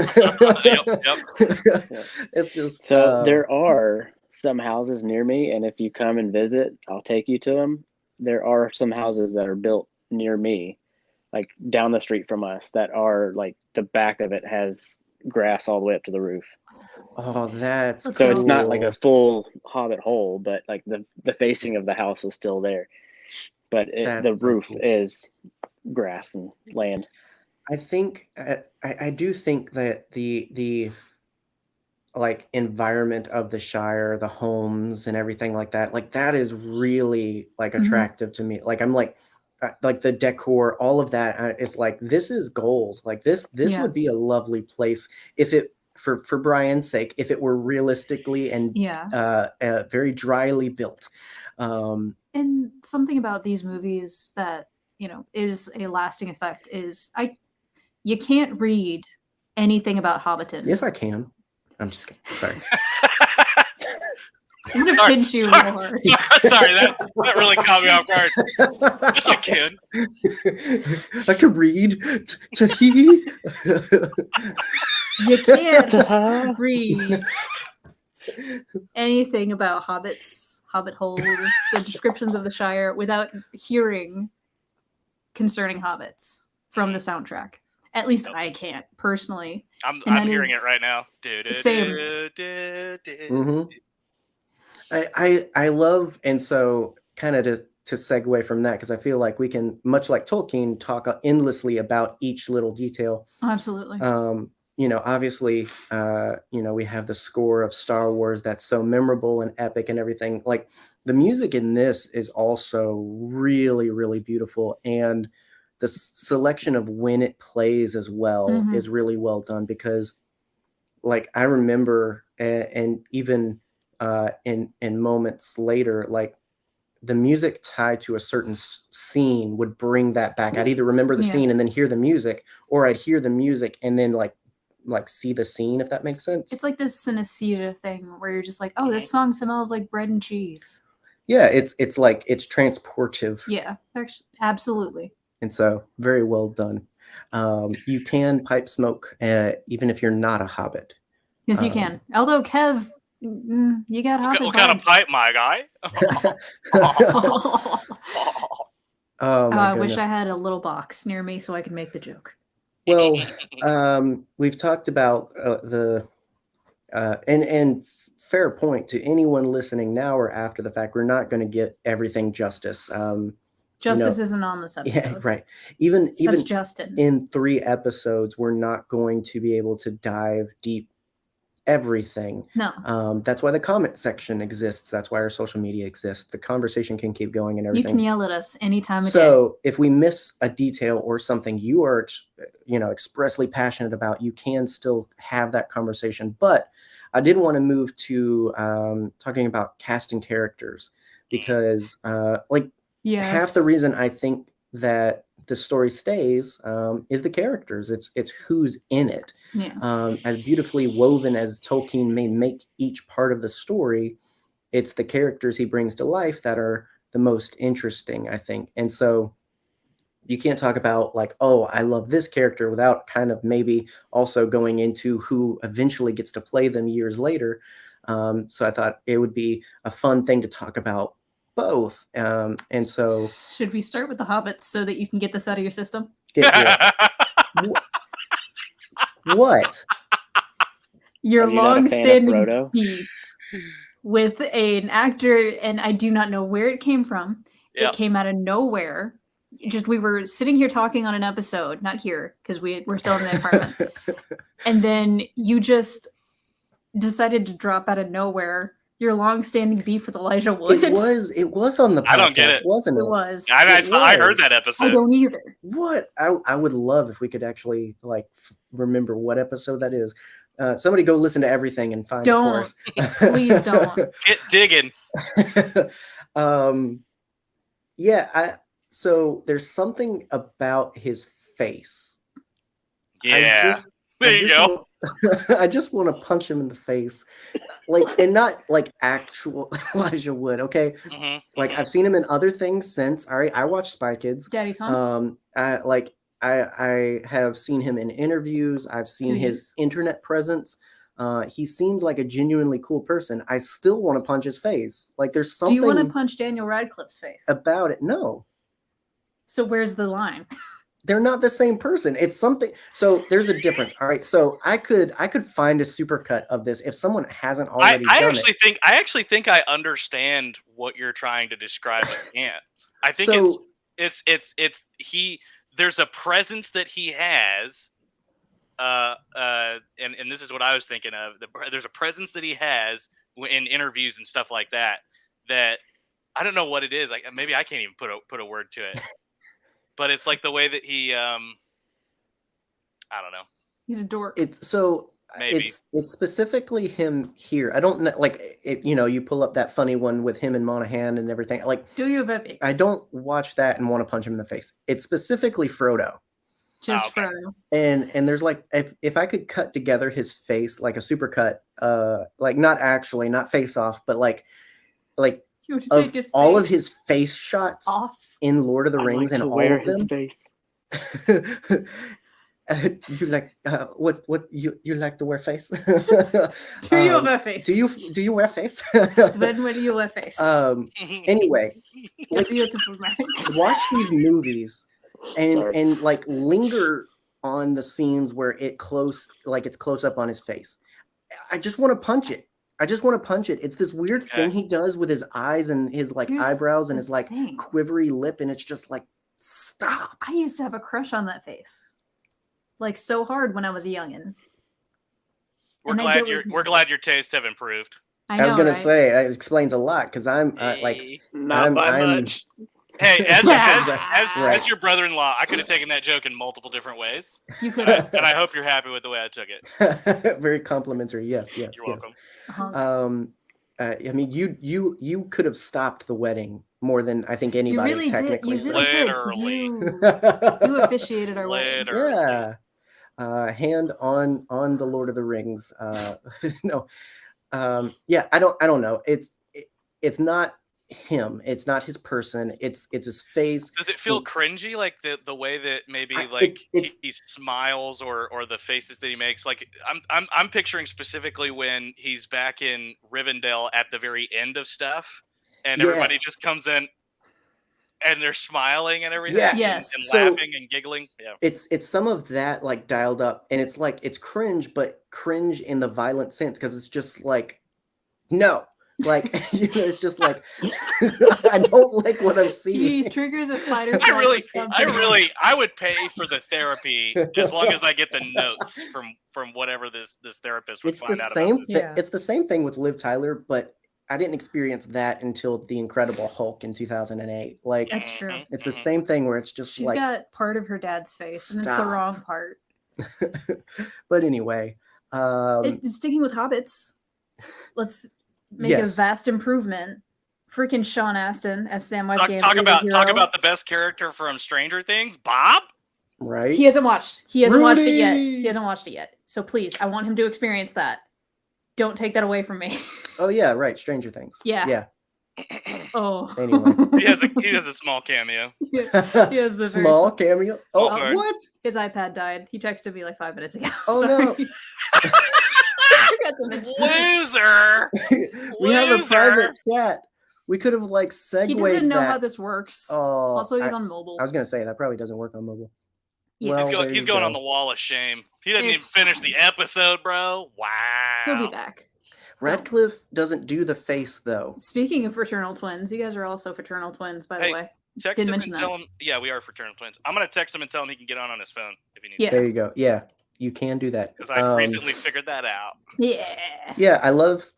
It's just So there are some houses near me, and if you come and visit, I'll take you to them. There are some houses that are built near me, like down the street from us, that are like the back of it has grass all the way up to the roof. Oh, that's So it's not like cool. a full hobbit hole, but like the facing of the house is still there. But That's the so roof cool. is grass and land. I think I do think that the like environment of the Shire, the homes and everything like that is really like Mhm. attractive to me. Like I'm like the decor, all of that is like this is goals. Like this Yeah. would be a lovely place if it for Brian's sake, if it were realistically and Yeah. very dryly built. And something about these movies that, you know, is a lasting effect is you can't read anything about Hobbiton. Yes, I can. I'm just kidding. Sorry. I'm gonna pinch you real hard. Sorry, that really caught me off guard. Yes, I can. I can read. He. You can't read anything about hobbits, hobbit holes, the descriptions of the Shire without hearing concerning hobbits from the soundtrack. At least I can't personally. I'm that hearing is- it right now. Same. Mhm. I love, and so kind of to segue from that, because I feel like we can, much like Tolkien, talk endlessly about each little detail. Absolutely. You know, obviously, you know, we have the score of Star Wars that's so memorable and epic and everything. Like the music in this is also really, really beautiful, and the selection of when it plays as well Mhm. is really well done, because like I remember, and even in moments later, like the music tied to a certain scene would bring that back. I'd either remember the Yeah. scene and then hear the music, or I'd hear the music and then like see the scene, if that makes sense. It's like this synesthesia thing where you're just like, oh, this song smells like bread and cheese. Yeah, it's like it's transportive. Yeah, absolutely. And so very well done. You can pipe smoke even if you're not a hobbit. Yes, you can. Although Kev, you got hobbit What kind of vibes. pipe, my guy? Oh my I wish goodness. I had a little box near me so I could make the joke. Well, we've talked about and fair point to anyone listening now or after the fact. We're not going to get everything justice. Justice isn't on this episode. Yeah, right. Even That's Justin. in 3 episodes, we're not going to be able to dive deep everything. No. That's why the comment section exists. That's why our social media exists. The conversation can keep going and You everything. can yell at us anytime of day. So if we miss a detail or something you are, expressly passionate about, you can still have that conversation. But I did want to move to talking about casting characters, because half the reason I think that the story stays is the characters. It's who's in it. Yeah. As beautifully woven as Tolkien may make each part of the story, it's the characters he brings to life that are the most interesting, I think. And so you can't talk about like, oh, I love this character without kind of maybe also going into who eventually gets to play them years later. So I thought it would be a fun thing to talk about both. And so should we start with the hobbits so that you can get this out of your system? What? Your long-standing beef with an actor, and I do not know where it came from. It came out of nowhere. We were sitting here talking on an episode, not here because we're still in the apartment, and then you just decided to drop out of nowhere your long-standing beef with Elijah Wood. It was on the podcast, I don't get it. Wasn't it? It was. I heard that episode. I don't either. What? I would love if we could actually remember what episode that is. Somebody go listen to everything and find it for us. Please don't. Get digging. Yeah, so there's something about his face. Yeah. There you go. I just want to punch him in the face, and not like actual Elijah Wood. Okay, I've seen him in other things since. All right, I watched Spy Kids. Daddy's Home. I have seen him in interviews. I've seen his internet presence. He seems like a genuinely cool person. I still want to punch his face. Like there's something. Do you want to punch Daniel Radcliffe's face? About it? No. So where's the line? They're not the same person. It's something. So there's a difference. All right. So I could find a supercut of this if someone hasn't already I done actually it. think I understand what you're trying to describe. But can't. I think So- it's there's a presence that he has. And this is what I was thinking of. There's a presence that he has in interviews and stuff like that. That I don't know what it is. Like maybe I can't even put a word to it. But it's like the way that he, I don't know. He's a dork. It's Maybe. it's specifically him here. I don't know, like you pull up that funny one with him and Monahan and everything. Like, Do you have epics? I don't watch that and want to punch him in the face. It's specifically Frodo. Just okay. Frodo. And there's like if I could cut together his face like a supercut, like not face off, but like You would of take his all of face his face shots off. in Lord of the Rings I'd and like to all wear of his them. face. You like what you like to wear face? Do you have a face? Do you wear face? When will you wear face? Anyway, You're beautiful man. watch these movies and Sorry. like linger on the scenes where it's close up on his face. I just want to punch it. It's this weird thing he does with his eyes and his like Here's eyebrows and the his like thing. quivery lip, and it's just like, stop. I used to have a crush on that face. Like so hard when I was a youngin'. We're And I glad don't- we're glad your tastes have improved. I know, I was gonna right? say that explains a lot because I'm Hey. Not by I'm- much. Hey, Right. as your brother-in-law, I could have taken that joke in multiple different ways, You could and have. I hope you're happy with the way I took it. very complimentary. Yes. You're welcome. I mean, you could have stopped the wedding more than I think You anybody really did. technically. You said. really did. 'Cause Literally. You officiated our wedding. Literally. Yeah. Hand on the Lord of the Rings. No. Yeah, I don't know. It's not him. It's not his person. It's his face. Does it feel cringy, like the way that maybe he smiles or the faces that he makes? Like I'm picturing specifically when he's back in Rivendell at the very end of stuff, and everybody just comes in and they're smiling and everything, Yeah. Yes. and So- laughing and giggling. Yeah, It's some of that like dialed up, and it's like it's cringe, but cringe in the violent sense because it's just like no. Like it's just like I don't like what I'm He seeing. triggers a fight or I flight. I would pay for the therapy as long as I get the notes from whatever this therapist would It's the find out same. about this. Yeah. It's the same thing with Liv Tyler, but I didn't experience that until The Incredible Hulk in 2008. Like That's true. it's the same thing where it's just She's like. got part of her dad's face, and it's the Stop. wrong part. But anyway, Sticking with hobbits, let's make Yes. a vast improvement. Freaking Sean Astin as Samwise Gamgee. Talk the about hero. the best character from Stranger Things, Bob. right? He hasn't watched. He hasn't watched it yet. Rudy! He hasn't watched it yet. So please, I want him to experience that. Don't take that away from me. Oh yeah, right. Stranger Things. Yeah. Yeah. Oh. Anyway. He has a small cameo. He has the Small cameo. Oh, sorry. what? His iPad died. He texted me like 5 minutes ago. Oh, Sorry. no. I forgot to mention that. Loser. We have a Loser. private chat. We could have like segued He doesn't know that. how this works. Oh, Also, he's I, on mobile. I was gonna say that probably doesn't work on mobile. Yeah. Well, He's there he's you going go. on the wall of shame. He doesn't It's even finish fine. the episode, bro. Wow. He'll be back. Radcliffe doesn't do the face though. Speaking of fraternal twins, you guys are also fraternal twins, by the Hey, way. Text Didn't him mention and tell him. Yeah, we are fraternal twins. I'm gonna text him and tell him he can get on his phone if he needs Yeah. to. There you go. Yeah, you can do that. Because I recently figured that out. Yeah. Yeah, I love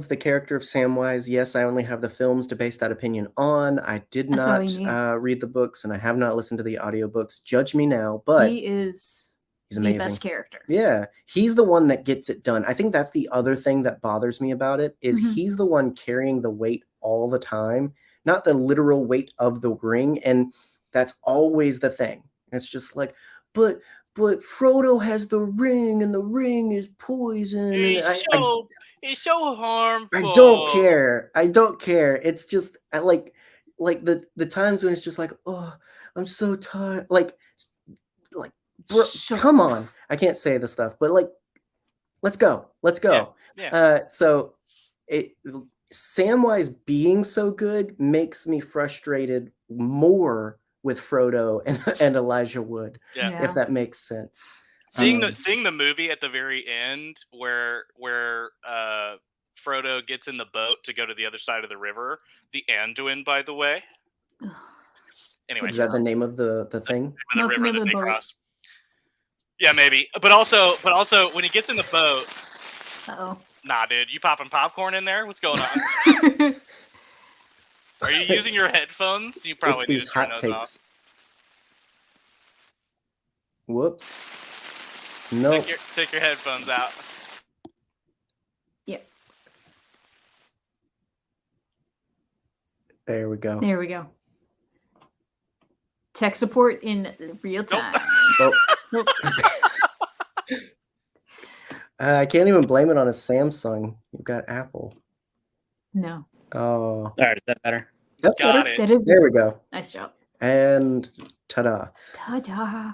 the character of Samwise. Yes, I only have the films to base that opinion on. I did That's all not you need. read the books, and I have not listened to the audiobooks. Judge me now, but He is he's the amazing. best character. Yeah, he's the one that gets it done. I think that's the other thing that bothers me about it is Mhm. he's the one carrying the weight all the time, not the literal weight of the ring, and that's always the thing. It's just like, but Frodo has the ring, and the ring is poison. And It's so harmful. I don't care. I don't care. It's just I like the times when it's just like, oh, I'm so tired. Like bro, Shut come up. on. I can't say the stuff, but like, let's go. Yeah. So Samwise being so good makes me frustrated more with Frodo and Elijah Wood, Yeah. if that makes sense. Seeing the movie at the very end where Frodo gets in the boat to go to the other side of the river, the Anduin, by the way. Anyway, Is that the name of the thing? No, it's the name of the boat. cross. Yeah, maybe. But also when he gets in the boat, Uh-oh. nah, dude, you popping popcorn in there? What's going on? Are you using your headphones? You probably It's need these to turn hot those takes. off. Whoops. No. Take your headphones out. Yep. There we go. There we go. Tech support in real time. Nope. I can't even blame it on a Samsung. You've got Apple. No. Oh. All right, is that better? That's Got better. it. That is There we go. nice job. And ta-da. Ta-da.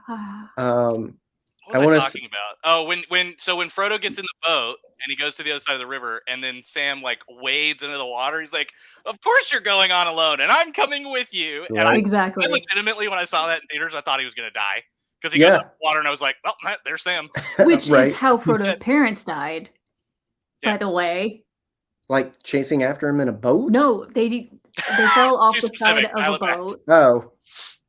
What was I talking about? Oh, when Frodo gets in the boat and he goes to the other side of the river, and then Sam like wades into the water. He's like, "Of course you're going on alone, and I'm coming with you." Right. And Exactly. I legitimately, when I saw that in theaters, I thought he was gonna die because he goes in the water, and I was like, "Well, there's Sam." Which Right. is how Frodo's parents died, by the way. Like chasing after him in a boat? No, they fell off Too the side specific, of dial a it back. boat. Oh.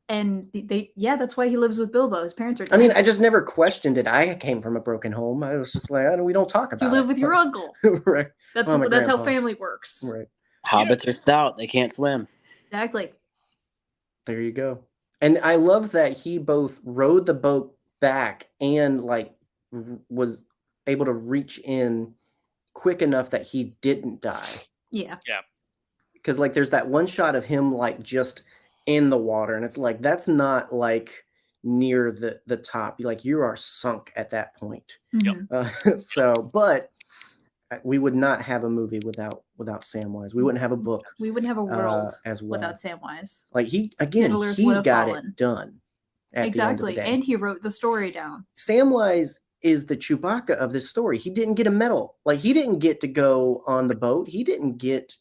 And that's why he lives with Bilbo. His parents are dead. I mean, I just never questioned it. I came from a broken home. I was just like, we don't talk about you it. live with your uncle. Right. That's Well, my how grandpa. family works. Right. Hobbits are stout. They can't swim. Exactly. There you go. And I love that he both rowed the boat back and like was able to reach in quick enough that he didn't die. Yeah. Yeah. Because like there's that one shot of him like just in the water, and it's like that's not like near the top. Like you are sunk at that point. Mhm. So, but we would not have a movie without Samwise. We wouldn't have a book. We wouldn't have a world as well. without Samwise. Like he Middle-earth would have got fallen. it done. At Exactly. the end of the day. And he wrote the story down. Samwise is the Chewbacca of this story. He didn't get a medal. Like he didn't get to go on the boat. He didn't get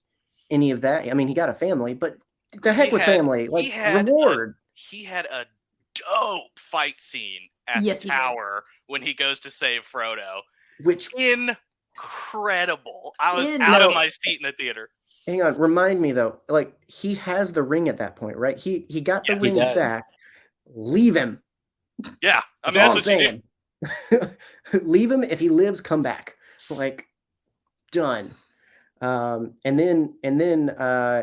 any of that. I mean, he got a family, but the heck with family. Like reward. He had a dope fight scene at the tower when he goes to save Frodo. Which incredible. I was out of my seat in the theater. Hang on, remind me though. Like he has the ring at that point, right? He got the ring back. Leave him. Yeah, I mean that's what I'm saying. Leave him. If he lives, come back. Like done. And then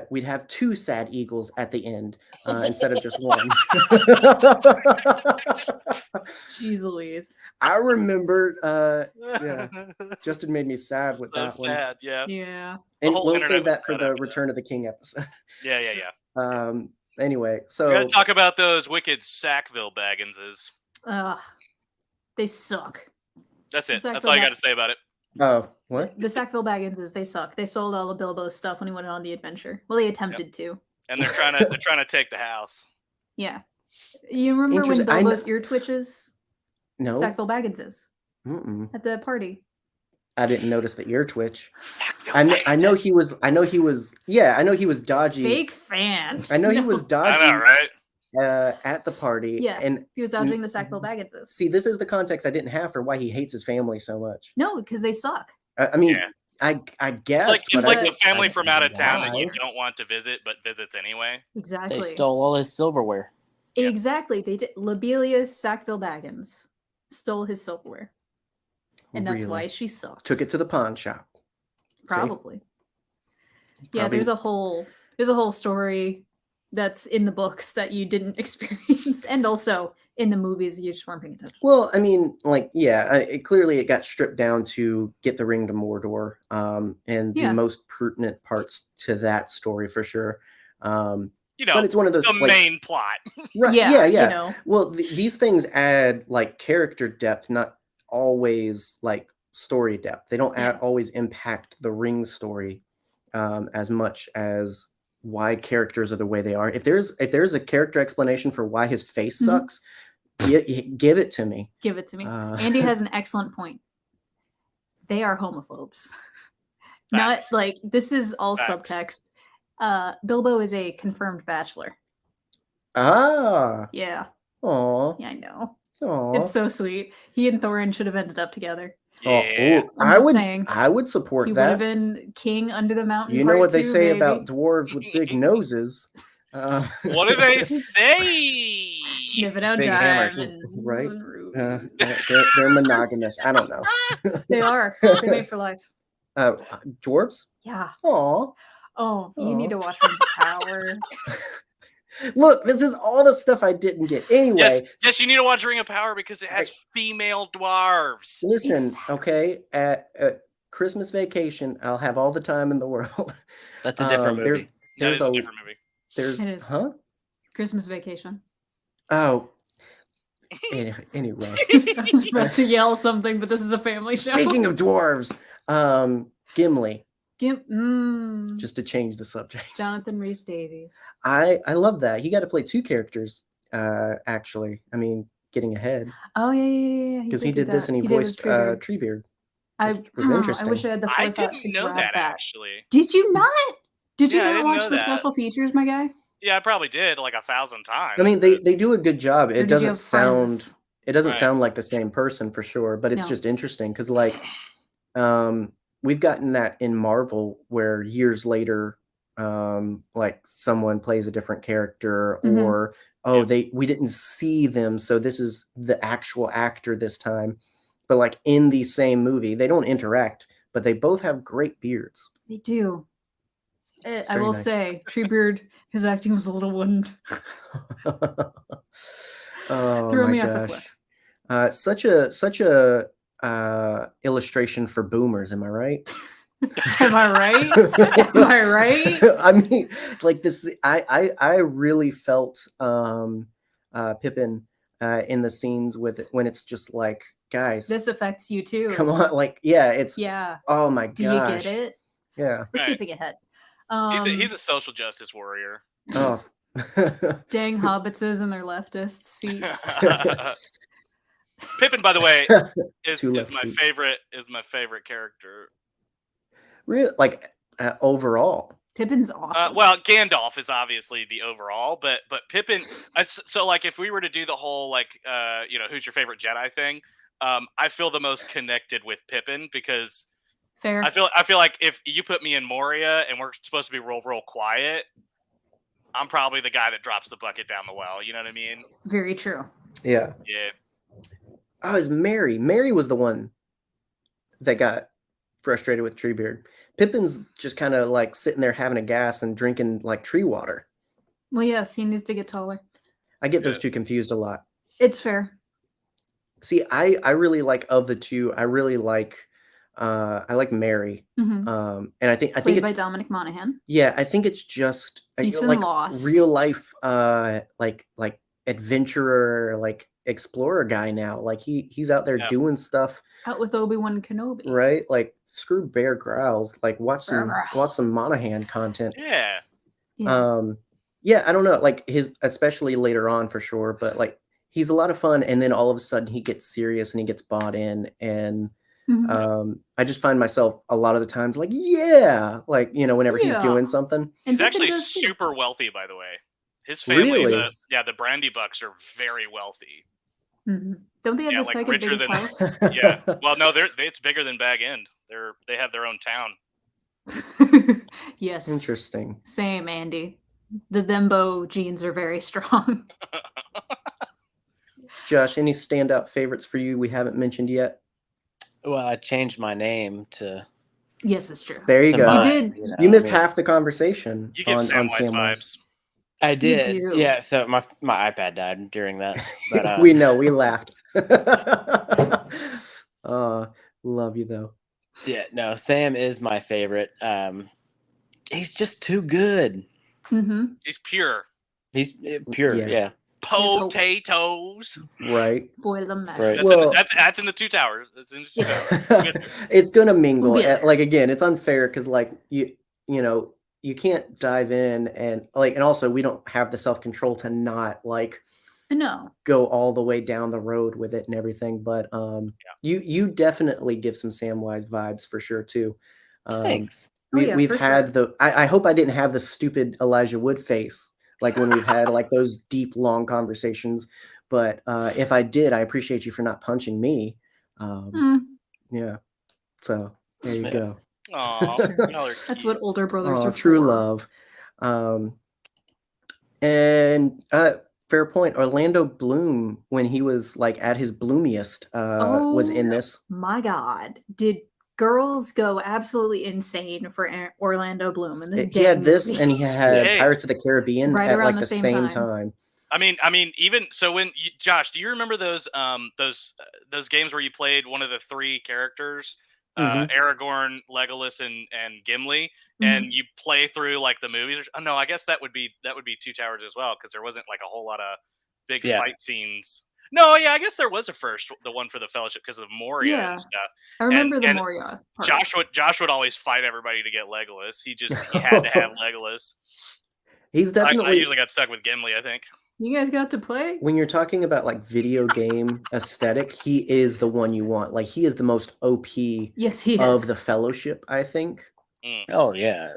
we'd have two sad eagles at the end instead of just one. Jeez Louise. I remember Justin made me sad with that one. Sad, yeah. Yeah. And we'll save that for the Return of the King episode. Yeah. Anyway, so we're gonna talk about those wicked Sackville Bagginses. They suck. That's it. That's all you got to say about it. Oh, what? The Sackville Bagginses, they suck. They sold all of Bilbo's stuff when he went on the adventure. Well, they attempted to. And they're trying to take the house. Yeah. You remember when Bilbo's ear twitches? No. Sackville Bagginses. Mm-mm. At the party. I didn't notice the ear twitch. I know he was dodgy. Fake fan. I know he was dodgy. I know, right? At the party. Yeah. And he was dodging the Sackville Bagginses. See, this is the context I didn't have for why he hates his family so much. No, because they suck. I mean, I guess it's like the family from out of town that you don't want to visit, but visits anyway. Exactly. They stole all his silverware. Exactly. They did. Lobelia Sackville Baggins stole his silverware. And that's why she sucks. Took it to the pawn shop. Probably. Yeah, there's a whole story that's in the books that you didn't experience, and also in the movies you just weren't paying attention. Well, I mean, like, clearly it got stripped down to get the ring to Mordor, and the most pertinent parts to that story for sure. But it's one of those the main plot. Right? Yeah. Yeah. You know. Well, these things add like character depth, not always like story depth. They don't always impact the ring story as much as why characters are the way they are. If there's a character explanation for why his face sucks, Give it to me. Give it to me. Andy has an excellent point. They are homophobes. Not Facts. like this is all Facts. subtext. Bilbo is a confirmed bachelor. Ah. Yeah. Aw. Yeah, I know. Aw. It's so sweet. He and Thorin should have ended up together. Yeah. I'm just saying. I would support He would have that. been king under the mountain. You know what they part 2, say baby. about dwarves with big noses. What do they say? Sniffing out Big hammers. diamonds. Right. and rubies. They're monogamous. I don't know. They are. They mate for life. Dwarves? Yeah. Aw. Oh, you need to watch Rings of Power. Look, this is all the stuff I didn't get. Anyway. Yes, you need to watch Ring of Power because it has female dwarves. Listen, Exactly. okay, at Christmas vacation, I'll have all the time in the world. That's a different movie. There's a different movie. There's It is. huh? Christmas Vacation. Oh. Anyway. I was about to yell something, but this is a family show. Speaking of dwarves, Gimli. Just to change the subject. Jonathan Rhys Davies. I love that. He got to play 2 characters, actually. I mean, getting ahead. Oh, yeah. Because he did this and he voiced Treebeard. Which was interesting. I wish I had the I forethought didn't to know grab that, actually. Did you not? Did you Yeah, I not didn't watch know the that. special features, my guy? Yeah, I probably did like 1,000 times. I mean, they do a good job. Or It did you doesn't have sound friends? it doesn't Right. sound like the same person for sure, but it's No. just interesting because like we've gotten that in Marvel where years later like someone plays a different character or we didn't see them, so this is the actual actor this time. But like in the same movie, they don't interact, but they both have great beards. They do. I very will nice. say, Treebeard, his acting was a little wooden. Oh Threw my me off a gosh. Such a illustration for boomers, am I right? Am I right? Am I right? I mean, like this I really felt Pippin in the scenes with when it's just like, guys, This affects you too. come on, like it's Yeah. oh my Do gosh. you get it? Yeah. We're Right. skipping ahead. He's a social justice warrior. Oh. Dang hobbitses and their leftists' feet. Pippin, by the way, is Two my left feet. favorite character. Real like overall. Pippin's awesome. Well, Gandalf is obviously the overall, but Pippin. So like, if we were to do the whole like, who's your favorite Jedi thing, I feel the most connected with Pippin because Fair. I feel like if you put me in Moria and we're supposed to be real quiet, I'm probably the guy that drops the bucket down the well. You know what I mean? Very true. Yeah. Yeah. Oh, it's Mary. Mary was the one that got frustrated with Treebeard. Pippin's just kind of like sitting there having a gas and drinking like tree water. Well, yes, he needs to get taller. I get those two confused a lot. It's fair. See, I really like of the two. I really like I like Mary. Mhm. And I think Played by it's Dominic Monaghan. yeah, I think it's just He's in like Lost. real life like adventurer, like explorer guy now. Like he's out there doing stuff. Out with Obi-Wan Kenobi. Right? Like screw Bear Grylls. Like watch Bear some Monaghan content. Yeah. Yeah, I don't know. Like especially later on for sure, but like he's a lot of fun, and then all of a sudden he gets serious and he gets bought in, and I just find myself a lot of the times like, yeah, like, whenever he's doing something. He's actually super wealthy, by the way. His family, Really? the Brandy Bucks are very wealthy. Mm-hmm. Don't they have the second richer biggest than house? Yeah. Well, no, it's bigger than Bag End. They have their own town. Yes. Interesting. Same, Andy. The Thembo genes are very strong. Josh, any standout favorites for you we haven't mentioned yet? Well, I changed my name to. Yes, that's true. There you go. You did. You missed half the conversation. You give on Samwise Samwise. vibes. I did. do. Yeah. So my iPad died during that. But, We know. We laughed. Love you though. Yeah. No, Sam is my favorite. He's just too good. Mm-hmm. He's pure. He's pure. Yeah. Yeah. Potatoes. Right. Boil them mashed. Right. That's in the Two Towers. It's in the Two Towers. It's gonna mingle. Yeah. Like again, it's unfair because like you can't dive in and also we don't have the self-control to not like No. go all the way down the road with it and everything. But you definitely give some Samwise vibes for sure too. Thanks. We've for had sure. I hope I didn't have the stupid Elijah Wood face like when we've had like those deep long conversations. But if I did, I appreciate you for not punching me. Yeah. So there you go. Aw, y'all are That's cute. what older brothers Oh, are true for. love. And fair point. Orlando Bloom, when he was like at his bloomiest, was in this. My God, did girls go absolutely insane for Orlando Bloom in this? He had this, movie? and he had Hey. Pirates of the Caribbean Right at around like the the same same time. I mean, even so, when Josh, do you remember those games where you played one of the three characters, Aragorn, Legolas, and Gimli, and you play through like the movies? Oh no, I guess that would be Two Towers as well, because there wasn't like a whole lot of big fight scenes. No, yeah, I guess there was the one for the Fellowship because of Moria and stuff. I remember the and Moria part. Josh would always fight everybody to get Legolas. He had to have Legolas. He's definitely. I usually got stuck with Gimli, I think. You guys got to play? When you're talking about like video game aesthetic, he is the one you want. Like he is the most OP Yes, he of is. the Fellowship, I think. Oh yeah.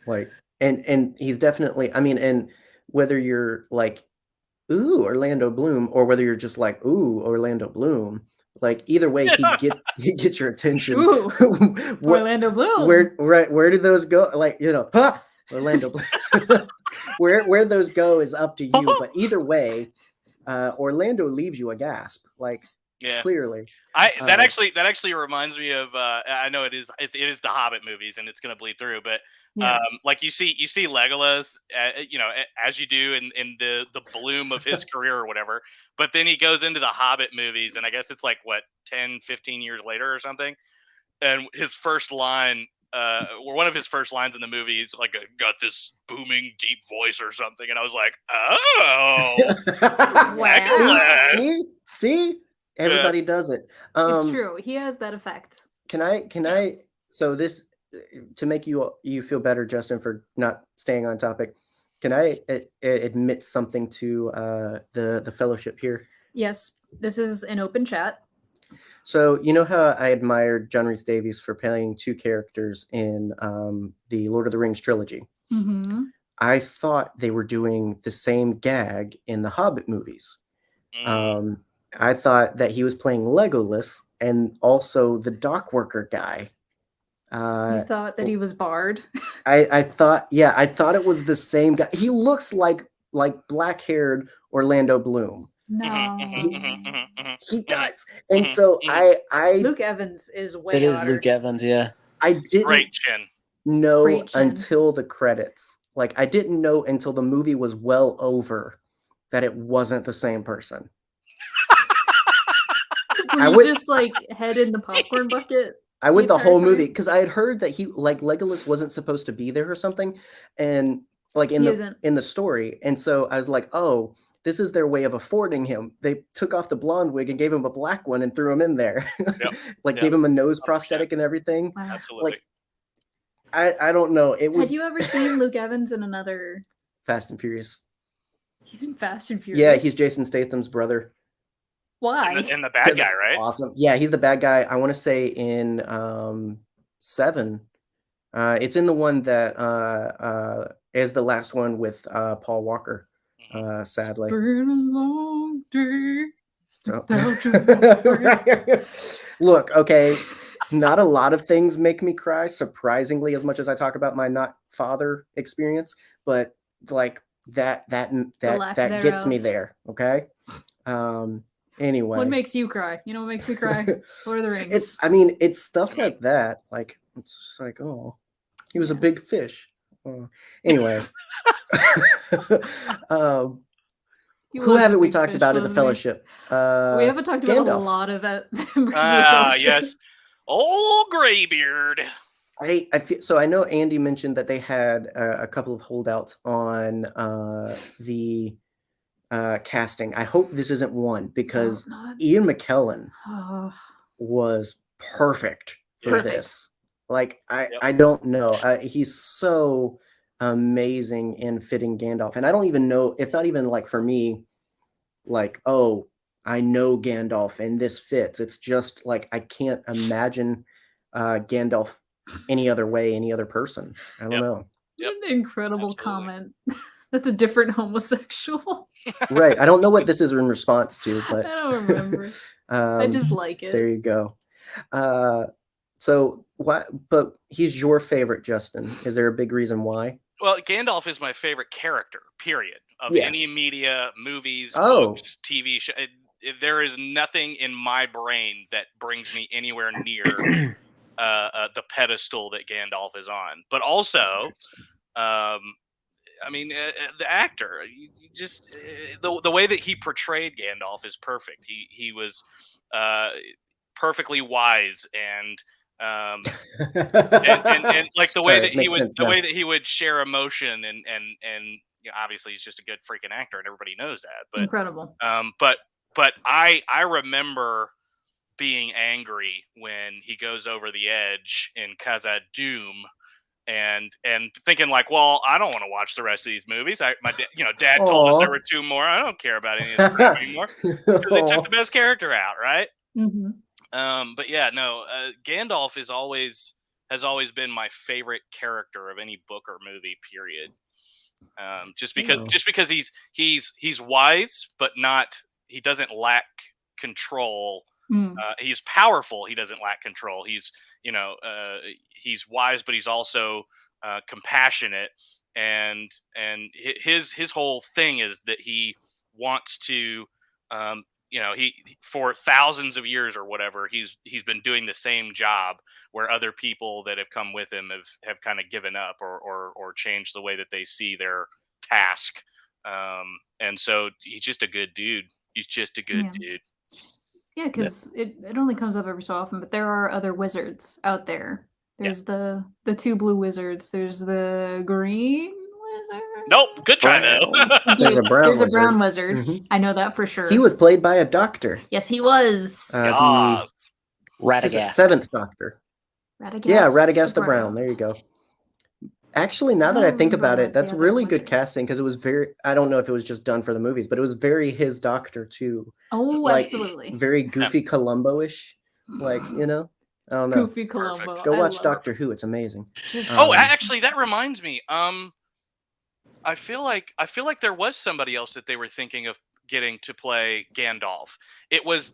Like and he's definitely, I mean, and whether you're like, ooh, Orlando Bloom, or whether you're just like, ooh, Orlando Bloom, like either way he gets your attention. Ooh, Orlando Bloom. Where do those go? Like, you know, Orlando Bloom. where those go is up to you, but either way, Orlando leaves you a gasp, like clearly. That actually reminds me of I know it is the Hobbit movies and it's gonna bleed through, but like you see Legolas, you know, as you do in the bloom of his career or whatever, but then he goes into the Hobbit movies and I guess it's like what 10-15 years later or something, and his first line, or one of his first lines in the movie is like, got this booming deep voice or something, and I was like, oh, wow. See, everybody does it. It's true. He has that effect. Can I? So this, to make you feel better, Justin, for not staying on topic. Can I admit something to the Fellowship here? Yes, this is an open chat. So you know how I admired John Rhys Davies for playing two characters in the Lord of the Rings trilogy. I thought they were doing the same gag in the Hobbit movies. I thought that he was playing Legolas and also the dock worker guy. You thought that he was Bard? I thought it was the same guy. He looks like black-haired Orlando Bloom. No, he does. And so I Luke Evans is way. It is Luke Evans, yeah. I didn't know until the credits. Like I didn't know until the movie was well over that it wasn't the same person. I would just like head in the popcorn bucket. I went the whole movie because I had heard that he like Legolas wasn't supposed to be there or something, and like in the story, and so I was like, oh, this is their way of affording him. They took off the blonde wig and gave him a black one and threw him in there, gave him a nose prosthetic and everything. Wow. Absolutely. Like, I don't know. It was. Had you ever seen Luke Evans in another Fast and Furious? He's in Fast and Furious. Yeah, he's Jason Statham's brother. Why? And the bad guy, right? Awesome. Yeah, he's the bad guy. I want to say in 7. It's in the one that is the last one with Paul Walker. Sadly. It's been a long day. So. Look, okay, not a lot of things make me cry, surprisingly, as much as I talk about my not father experience, but like that gets me there. Okay. Anyway, what makes you cry? You know what makes me cry? Lord of the Rings. It's stuff like that. Like it's just like, oh, he was a big fish. Anyway, who haven't we talked about in the Fellowship? We haven't talked about a lot of that. Yes, old Greybeard. I feel so. I know Andy mentioned that they had a couple of holdouts on the casting. I hope this isn't one because Ian McKellen was perfect for this. Like I don't know. He's so amazing in fitting Gandalf, and I don't even know. It's not even like for me. like, oh, I know Gandalf and this fits. It's just like I can't imagine Gandalf any other way, any other person. I don't know. Yep. What an incredible Absolutely. comment. That's a different homosexual. Right. I don't know what this is in response to, but I don't remember. I just like it. there you go. So what? But he's your favorite, Justin. Is there a big reason why? Well, Gandalf is my favorite character, period, of Yeah. any media, movies, Oh. books, TV show. There is nothing in my brain that brings me anywhere near the pedestal that Gandalf is on. But also, I mean, the actor, you just the way that he portrayed Gandalf is perfect. He was perfectly wise and like the way that he would way that he would share emotion and you know, obviously he's just a good freaking actor and everybody knows that. But Incredible. But I remember being angry when he goes over the edge in Khazad-dûm and thinking like, well, I don't want to watch the rest of these movies. Dad told us there were 2 more. I don't care about any of this crap anymore because they took the best character out, right? Mm-hmm. But yeah, no, Gandalf has always been my favorite character of any book or movie, period. Just because he's wise, but he doesn't lack control. He's powerful. He doesn't lack control. He's wise, but he's also compassionate. And his whole thing is that he wants to, he for thousands of years or whatever, he's been doing the same job where other people that have come with him have kind of given up or changed the way that they see their task. And so he's just a good dude. He's just a good dude. Yeah, because it only comes up every so often, but there are other wizards out there. There's the 2 blue wizards. There's the green wizard. Nope, good try though. There's a brown wizard. There's a brown wizard. Mm-hmm. I know that for sure. He was played by a doctor. Yes, he was. The Radagast. 7th Doctor. Radagast. Yeah, Radagast the Brown. There you go. Actually, now that I think about it, that's really good casting because it was I don't know if it was just done for the movies, but it was very his doctor too. Oh, like, absolutely. Very goofy Columbo-ish. Like, I don't know. Goofy Columbo. Perfect. Go watch Doctor Who. It's amazing. Actually, that reminds me. I feel like there was somebody else that they were thinking of getting to play Gandalf. It was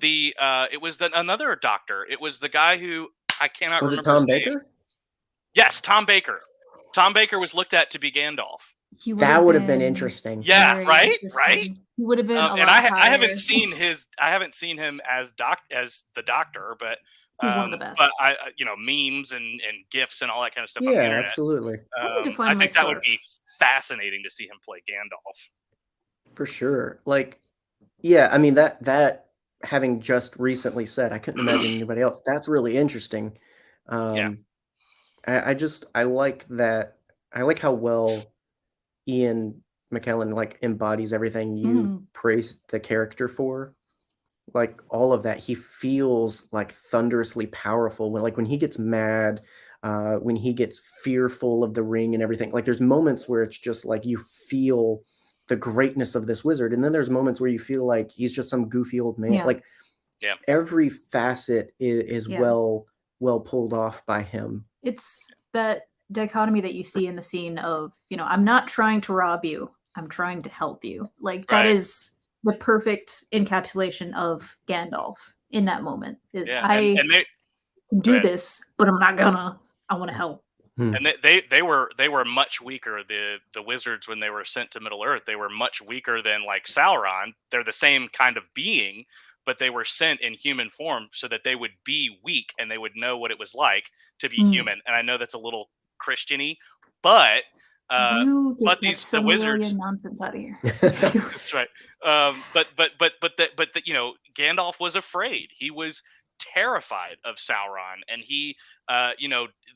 another doctor. It was the guy who I cannot remember. Was it Tom his Baker? name. Yes, Tom Baker. Tom Baker was looked at to be Gandalf. That would have been interesting. Yeah, right. He would have been. And I haven't seen him as the Doctor, but he's one of the best. But memes and gifs and all that kind of stuff. Yeah, on the internet. Absolutely. I think that would be fascinating to see him play Gandalf. For sure. Like, yeah, I mean that having just recently said, I couldn't imagine anybody else. That's really interesting. I like that. I like how well Ian McKellen like embodies everything you praised the character for. Like all of that, he feels like thunderously powerful when he gets mad, when he gets fearful of the ring and everything. Like there's moments where it's just like you feel the greatness of this wizard, and then there's moments where you feel like he's just some goofy old man. Like every facet is well pulled off by him. It's that dichotomy that you see in the scene of, I'm not trying to rob you, I'm trying to help you. Like that is the perfect encapsulation of Gandalf in that moment. Is I do this, but I'm not gonna. I want to help. And they were much weaker. The wizards, when they were sent to Middle Earth, they were much weaker than like Sauron. They're the same kind of being, but they were sent in human form so that they would be weak and they would know what it was like to be human. And I know that's a little Christian-y, but the wizards nonsense out of here. That's right. But Gandalf was afraid. He was terrified of Sauron, and he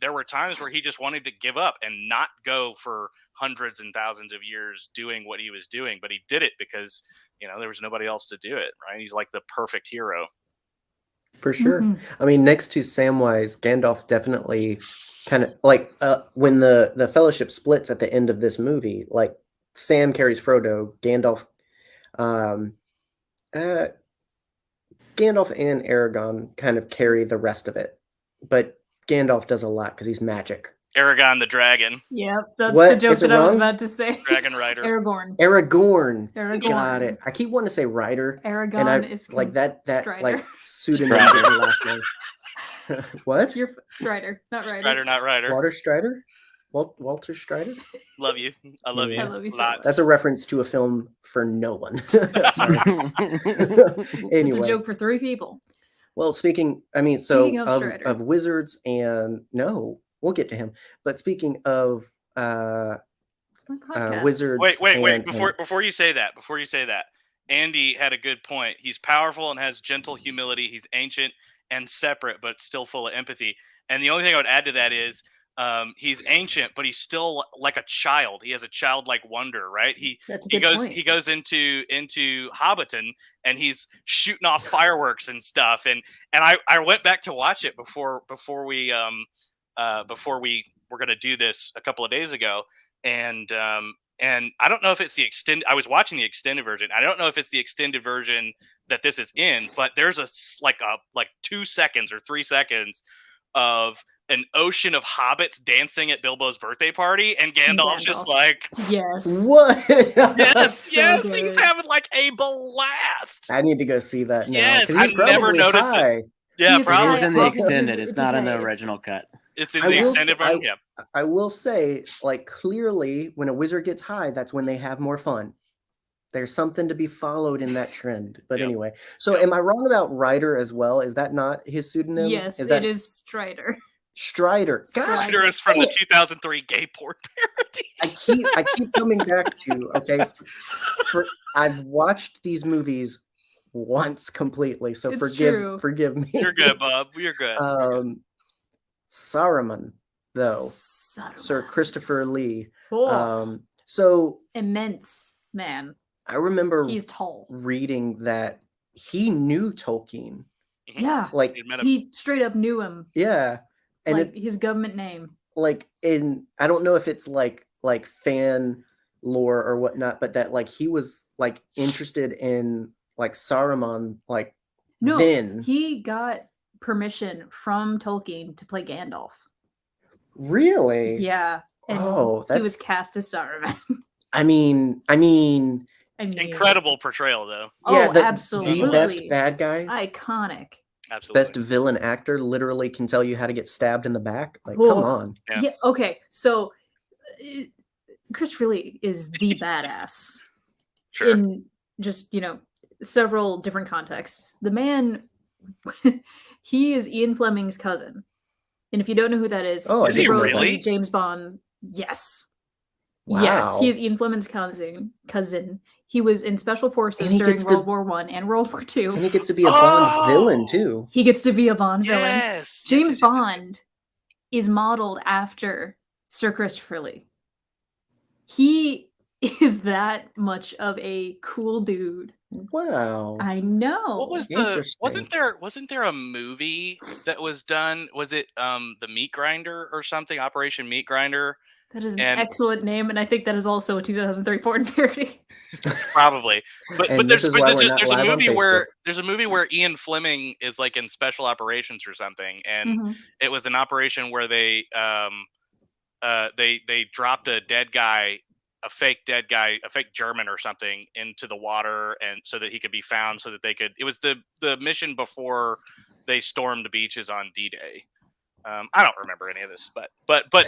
there were times where he just wanted to give up and not go for hundreds and thousands of years doing what he was doing, but he did it because there was nobody else to do it. Right? He's like the perfect hero. For sure. I mean, next to Samwise, Gandalf definitely kind of like when the Fellowship splits at the end of this movie, like Sam carries Frodo, Gandalf Gandalf and Aragorn kind of carry the rest of it, but Gandalf does a lot because he's magic. Aragon the dragon. Yep, that's What? the joke Is it that I was wrong? about to say. Dragon Rider. Aragorn. Aragorn. Got it. I keep wanting to say Ryder. Aragon and is like that Strider. like pseudonym Strider. the last name. What? You're Strider, not Ryder. Strider, not Rider. Walter Strider? Walter Strider? Love you. I love you. I love you so Lots. much. That's a reference to a film for no one. Sorry. Anyway. It's a joke for 3 people. Well, speaking of Strider. of wizards and no, we'll get to him. But speaking of It's my podcast. wizards. Wait. Before you say that, Andy had a good point. He's powerful and has gentle humility. He's ancient and separate, but still full of empathy. And the only thing I would add to that is he's ancient, but he's still like a child. He has a childlike wonder, right? He goes into Hobbiton and he's shooting off fireworks and stuff. And I went back to watch it before we were going to do this a couple of days ago. And I don't know if it's the extended. I was watching the extended version. I don't know if it's the extended version that this is in, but there's like 2 seconds or 3 seconds of an ocean of hobbits dancing at Bilbo's birthday party, and Gandalf's just like, yes, what? yes, so good. he's having like a blast. I need to go see that now. Yes, 'cause he's I've never probably noticed high. it. Yeah, He's probably. It's in the Well, extended. it's It's not in the details. original cut. It's in I the will extended say- version. Yeah. I will say, like, clearly, when a wizard gets high, that's when they have more fun. There's something to be followed in that trend. But Yep. anyway, so Yep. am I wrong about Ryder as well? Is that not his pseudonym? Yes, is that it is Strider. Strider? God, Strider is from the dang it. 2003 gay porn parody. I keep coming back to, okay, I've watched these movies once completely, so It's forgive me. You're good, Bob. You're good. Saruman, though, Saruman. Sir Christopher Lee. Oh, So immense man. I remember He's tall. reading that he knew Tolkien. Yeah, Like, You'd met him. he straight up knew him, yeah, and like his government name. I don't know if it's like fan lore or whatnot, but that like he was like interested in like Saruman, like No, then he got permission from Tolkien to play Gandalf. really, Yeah, and Oh, he was that's- cast as Saruman. I mean, I mean, Incredible portrayal, though. yeah, Oh, the absolutely. best bad guy, Iconic. Absolutely. best villain actor, literally can tell you how to get stabbed in the back. Like, Whoa. come on. Yeah. Yeah. Okay. So, Christopher Lee is the badass Sure. in just several different contexts. The man, he is Ian Fleming's cousin, and if you don't know who that is, Oh, Is he wrote really? the James Bond. Yes. Wow. Yes, he is Ian Fleming's cousin. He was in Special Forces And he during gets to- World War I and World War II. And he gets to be a Bond Oh! villain too. He gets to be a Bond villain. Yes. James yes. Bond is modeled after Sir Christopher Lee. He is that much of a cool dude. Wow. I know. What was the? Interesting. Wasn't there a movie that was done? Was it the Meat Grinder or something? Operation Meat Grinder. That is an and- excellent name, and I think that is also a 2003 porn parody. Probably, but And there's this is why we're not a live on movie where Facebook. Ian Fleming is like in special operations or something, and Mhm. it was an operation where they dropped a dead guy, a fake German or something, into the water, and so that he could be found, so that they could. It was the mission before they stormed the beaches on D-Day. I don't remember any of this, but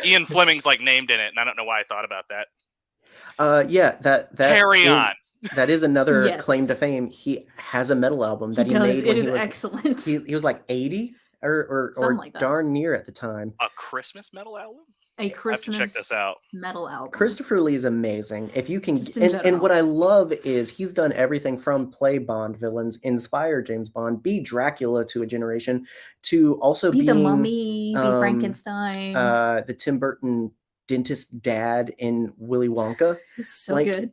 Ian Fleming's like named in it, and I don't know why I thought about that. Yeah, that Carry is- on. That is another Yes. claim to fame. He has a metal album that he does. made when It is he was excellent. he was like 80 or Something like that. darn near at the time. A Christmas metal album? A I have to Christmas check this out. metal album. Christopher Lee is amazing. If you can, Just in and general. what I love is he's done everything from play Bond villains, inspire James Bond, be Dracula to a generation, to also Be the being Mummy, be um, Frankenstein. the Tim Burton dentist dad in Willy Wonka. It's so like, good.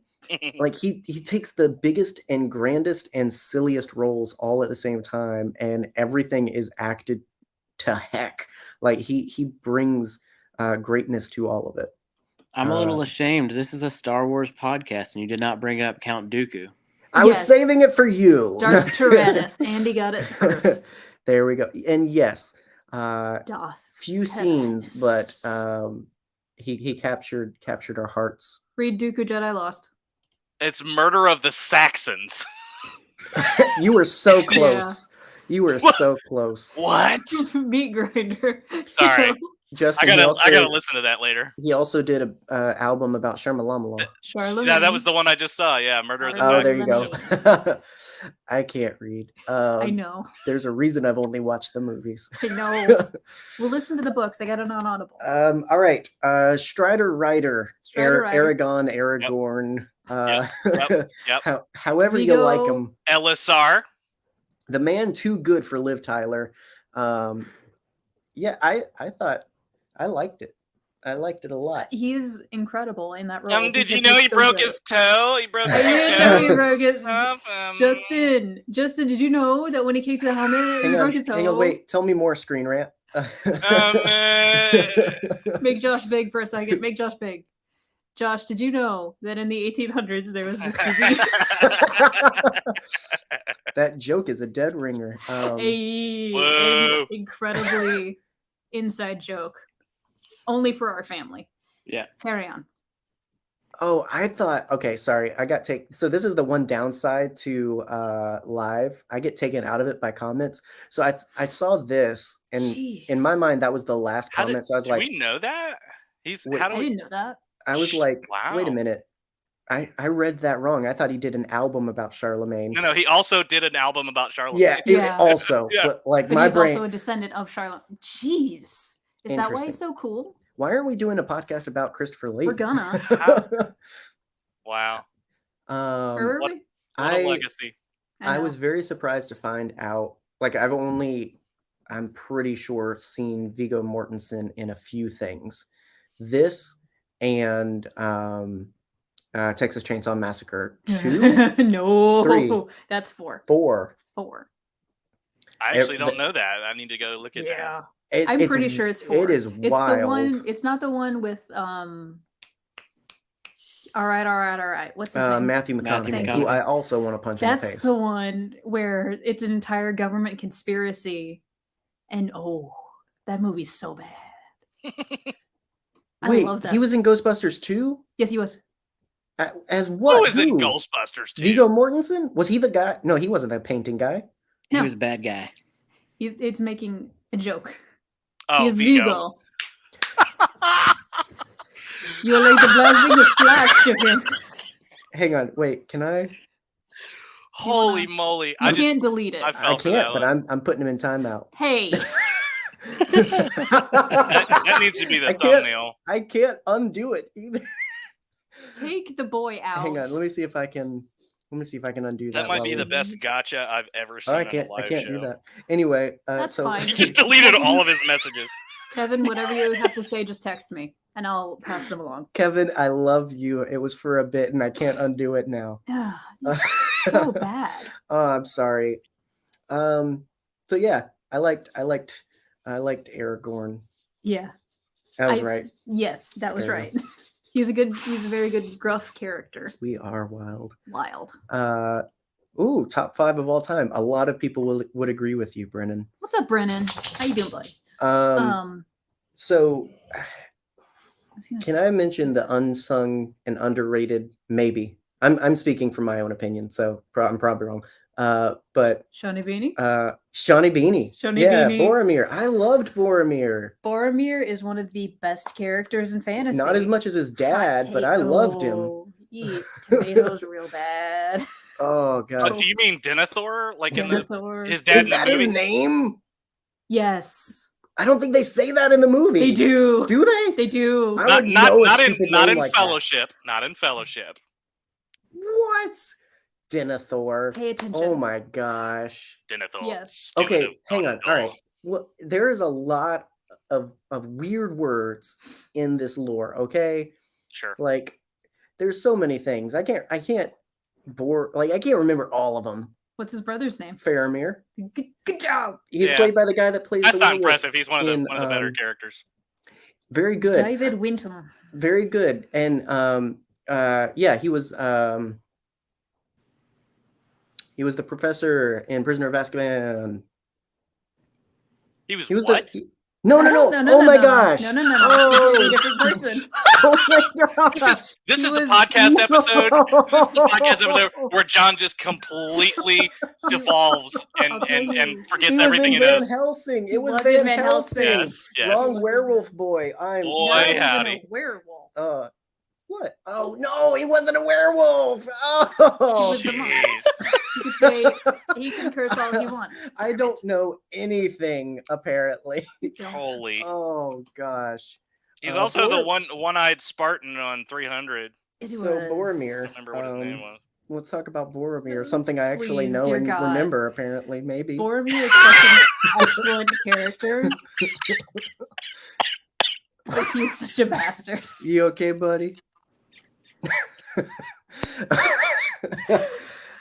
Like he takes the biggest and grandest and silliest roles all at the same time, and everything is acted to heck. Like he brings greatness to all of it. I'm a little ashamed. This is a Star Wars podcast, and you did not bring up Count Dooku. I was Yes. saving it for you. Darth Tyrannus. Andy got it first. There we go. And yes, Darth few scenes, but Tyrannus. he captured our hearts. Read Dooku Jedi Lost. It's Murder of the Saxons. You were so close. You were so close. What? Meat Grinder. All right. Justin, I gotta listen to that later. He also did a album about Sharmalama. Charlemagne. Yeah, that was the one I just saw. Yeah, Murder of the Oh, Saxons. there you go. I can't read. I know. There's a reason I've only watched the movies. I know. We'll listen to the books. I got it on Audible. All right. Strider Rider. Strider Rider. Aragon, Aragorn. Yep. However you Vigo. like him. LSR. The man too good for Liv Tyler. Yeah, I thought I liked it. I liked it a lot. He's incredible in that role. Did you because know he's he so broke good. his toe? He broke his I didn't toe. know he broke it. Um, Justin, did you know that when he kicked the helmet, he broke his toe? Hang on, wait. Tell me more, Screen Rant. Make Josh big for a second. Make Josh big. Josh, did you know that in the 1800s there was this disease? That joke is a dead ringer. Whoa. Incredibly inside joke. Only for our family. Yeah. Carry on. Oh, I thought. Okay, sorry. I got taken. So this is the one downside to live. I get taken out of it by comments. So I saw this, and in my mind that was the last comment. So I was do like, we know that? Wait, How do I we? didn't know that. I was like, wait a Wow. minute. I read that wrong. I thought he did an album about Charlemagne. No, he also did an album about Charlemagne. Yeah, Yeah. also, Yeah. but like But my he's brain. also a descendant of Charlotte. Jeez. Is that why Interesting. he's so cool? Why aren't we doing a podcast about Christopher Lee? We're gonna. Wow. Or what- are we? What a legacy. I know. was very surprised to find out. Like I'm pretty sure, seen Viggo Mortensen in a few things. This and Texas Chainsaw Massacre 2, No, 3, that's 4. 4. 4. I actually don't know that. I need to go look at that. I'm pretty sure it's 4. It is It's wild. the one. It's not the one with All right. What's his name? Matthew McConaughey, who I also want to punch in the face. That's the one where it's an entire government conspiracy, and that movie's so bad. I Wait, love that. he was in Ghostbusters 2? Yes, he was. As what? Who was in Ghostbusters 2? Viggo Mortensen? Was he the guy? No, he wasn't that painting guy. He No. was a bad guy. It's making a joke. Oh, He's Viggo. You're like the black Viggo flash to him. Hang on, wait, can I? Holy moly! You can't delete it. I I fell for can't, that but one. I'm putting him in timeout. Hey, that needs to be the I can't- thumbnail. I can't undo it either. take the boy out. Hang on, let me see if I can undo that. That might while be the we- best gotcha I've ever seen Oh, I on a can't live show. do that. Anyway, That's so fine. He just deleted all of his messages. Kevin, whatever you have to say, just text me and I'll pass them along. Kevin, I love you. It was for a bit and I can't undo it now. So bad. Oh, I'm sorry. So yeah, I liked Aragorn. Yeah. That was right. Yes, that was There right. He's a very good gruff character. We are wild. Wild. Top 5 of all time. A lot of people would agree with you, Brennan. What's up, Brennan? How you doing, buddy? So was can I mention the unsung and underrated? Maybe I'm speaking from my own opinion, so I'm probably wrong. But Shawnee Beanie? Shawnee Beanie. Shawnee yeah, Beanie. Boromir. I loved Boromir. Boromir is one of the best characters in fantasy. Not as much as his dad, but I loved him. He eats tomatoes real bad. Oh god. Do you mean Denethor? Like Denethor. his dad Is in the that his movie? name? Yes. I don't think they say that in the movie. They do. Do they? They do. I would know a stupid not name in like that. Fellowship. Not in Fellowship. What? Denethor. Pay attention. Oh my gosh. Denethor. Yes. Steward Okay, of hang on. All Gondor. right. Well, there is a lot of weird words in this lore, okay? Sure. Like there's so many things. I can't remember all of them. What's his brother's name? Faramir. Good job. He's Yeah. played by the guy that plays That's the not werewolf impressive. He's one of the better characters. Very good. David Winton. Very good. And yeah, he was He was the professor in Prisoner of Azkaban. He was He was what? No. Oh my gosh. No. Oh. He's a different person. Oh my gosh. This is the was- podcast episode. This is the podcast No. episode where John just completely devolves I'll tell and you. forgets He was everything in he Van knows. Helsing. He It was was Van in Van Helsing. Helsing. Yes. Wrong werewolf boy. I'm Boy, Not sorry. even howdy. a werewolf. What? Oh no, he wasn't a werewolf. He Oh, was the monk. Jeez. He could say he can curse all he wants. I don't know anything apparently. Holy. Oh gosh. He's also the Bor- one-eyed Spartan on 300. Yes, he So was. I Boromir. don't remember what his name was. Let's talk about Boromir. Something I actually Please, know dear and God. remember. Apparently, maybe. Boromir is such an excellent character. But he's such a bastard. You okay, buddy?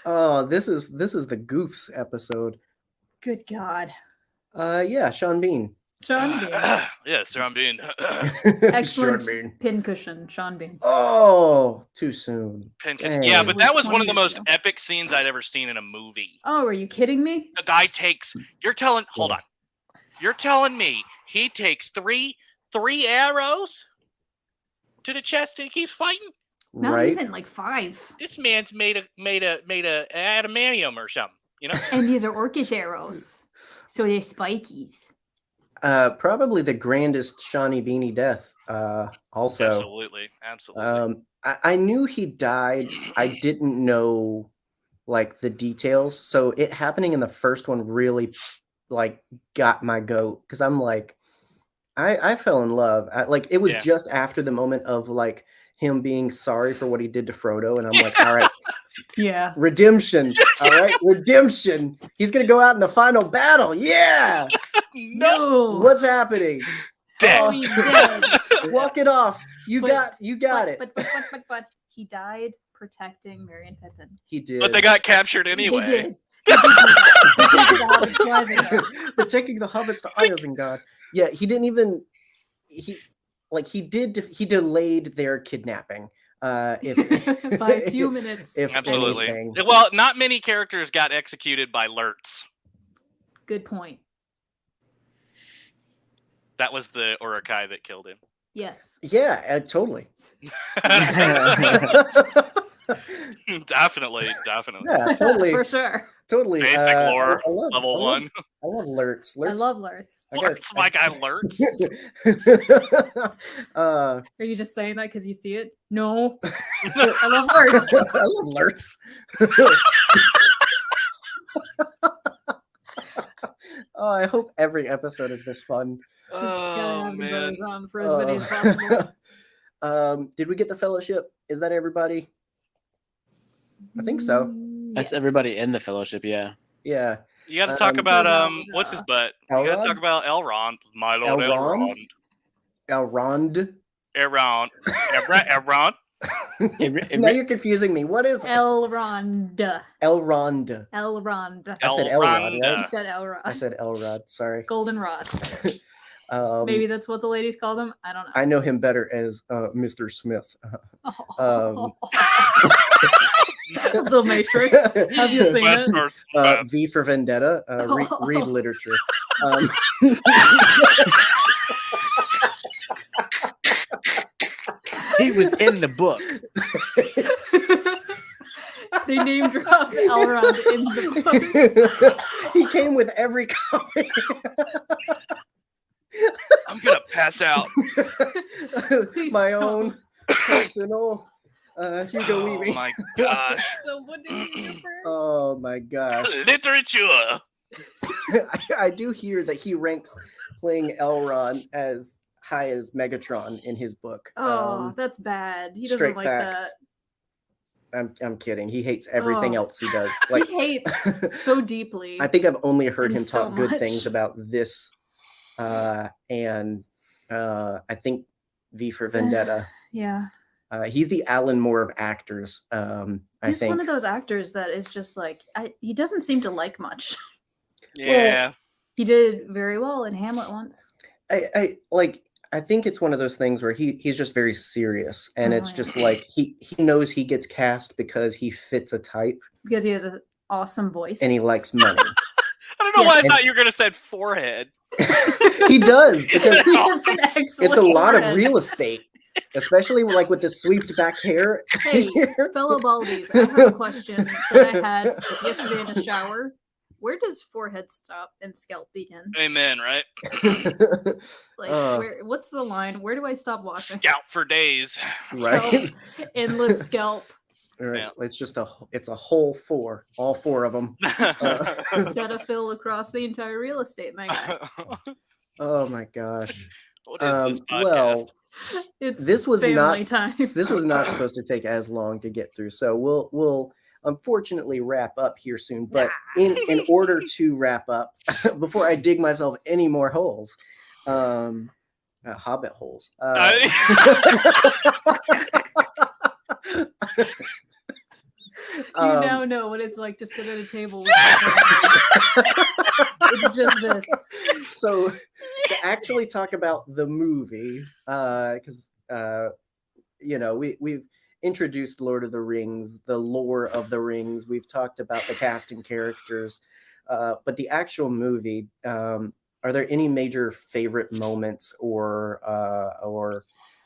Oh, this is the Goofs episode. Good God. Yeah, Sean Bean. Sean Bean. Yes, Sean Bean. Excellent Sean Bean. pincushion, Sean Bean. Oh, too soon. Pincushion. Dang. Yeah, but that was one of 20 the years most ago. epic scenes I'd ever seen in a movie. Oh, are you kidding me? The guy takes. Hold on. You're telling me he takes three arrows to the chest and keeps fighting? Not Right? even like 5. This man's made a adamantium or something. You know? And these are orcish arrows. So they're spikies. Probably the grandest Shawnee Beanie death. Also, Absolutely. I knew he died. I didn't know like the details. So it happening in the first one really like got my goat because I'm like, I fell in love. It was Yeah. just after the moment of like him being sorry for what he did to Frodo, and I'm like, all right, Yeah. redemption. All right, redemption. He's gonna go out in the final battle. Yeah. No. What's happening? Dead. Oh, he's dead. Walk it off. You But- got but, it. But he died protecting Merry and Pippin. He did. But they got captured They anyway. did. They did do that. They did the Hobbits to Isengard. They're taking the hobbits to Isengard. Yeah, he didn't even. He delayed their kidnapping. If By a few minutes. if Absolutely. anything. Well, not many characters got executed by Lurtz. Good point. That was the Uruk-hai that killed him. Yes. Yeah, totally. Definitely. Yeah, totally. For sure. Totally. Basic lore, I love, level I love- one. I love Lurtz. I love Lurtz. Lurtz, my guy Lurtz. Are Are you just saying that because you see it? No. I love Lurtz. I love Lurtz. Oh, I hope every episode is this fun. Just gotta have the man. brothers on for as many as possible. Did we get the fellowship? Is that everybody? I think so. That's Yes. everybody in the fellowship, yeah. Yeah. You got to talk about what's his butt? You got Elrond? to talk about Elrond, my lord Elrond? Elrond. Elrond. Elrond. Now you're confusing me. What is Elrond. Elrond? Elrond. I said Elrond, You right? said Elrond. I said Elrod. Sorry. Goldenrod. Maybe Maybe that's what the ladies called him. I don't know. I know him better as Mr. Smith. The Matrix. Have you seen it? Western V for Vendetta. Read literature. He was in the book. They name drop Elrond in the book. He came with every copy. I'm gonna pass out. Please My don't. own personal Hugo Oh Weaving. my gosh. So what did you do first? Oh my gosh. Literature. I do hear that he ranks playing Elrond as high as Megatron in his book. Oh, that's bad. He doesn't straight like facts. I'm kidding. He hates everything Oh. else he does. that. Like He hates so deeply. I think I've only heard And him so talk good much. things about this, and I think V for Vendetta. Yeah. He's the Alan Moore of actors. I He's think. one of those actors that is just like he doesn't seem to like much. Yeah. He did very well in Hamlet once. I think it's one of those things where he's just very serious, and Oh, it's yeah. just like he knows he gets cast because he fits a type. Because he has awesome voice. And he likes money. I don't know why I Yes. thought you were gonna say forehead. He does, because He has an it's excellent a lot of forehead. real estate, especially like with the sweeped back hair. Hey, fellow Baldies, I have a question that I had yesterday in the shower. Where does forehead stop and scalp begin? Amen, right? Like, Uh. what's the line? Where do I stop washing? Scout for days. Right? Endless scalp. Right. Yeah. It's a whole 4, all 4 of them. Cetaphil across the entire real estate, my guy. Oh my gosh. What is this podcast? Well, It's this was family not time. this was not supposed to take as long to get through, so we'll unfortunately wrap up here soon. But in order to wrap up, before I dig myself any more holes, hobbit holes. You now know what it's like to sit at a table with it's just this. So to actually talk about the movie, because we've introduced Lord of the Rings, the lore of the rings. We've talked about the casting characters, but the actual movie. Are there any major favorite moments or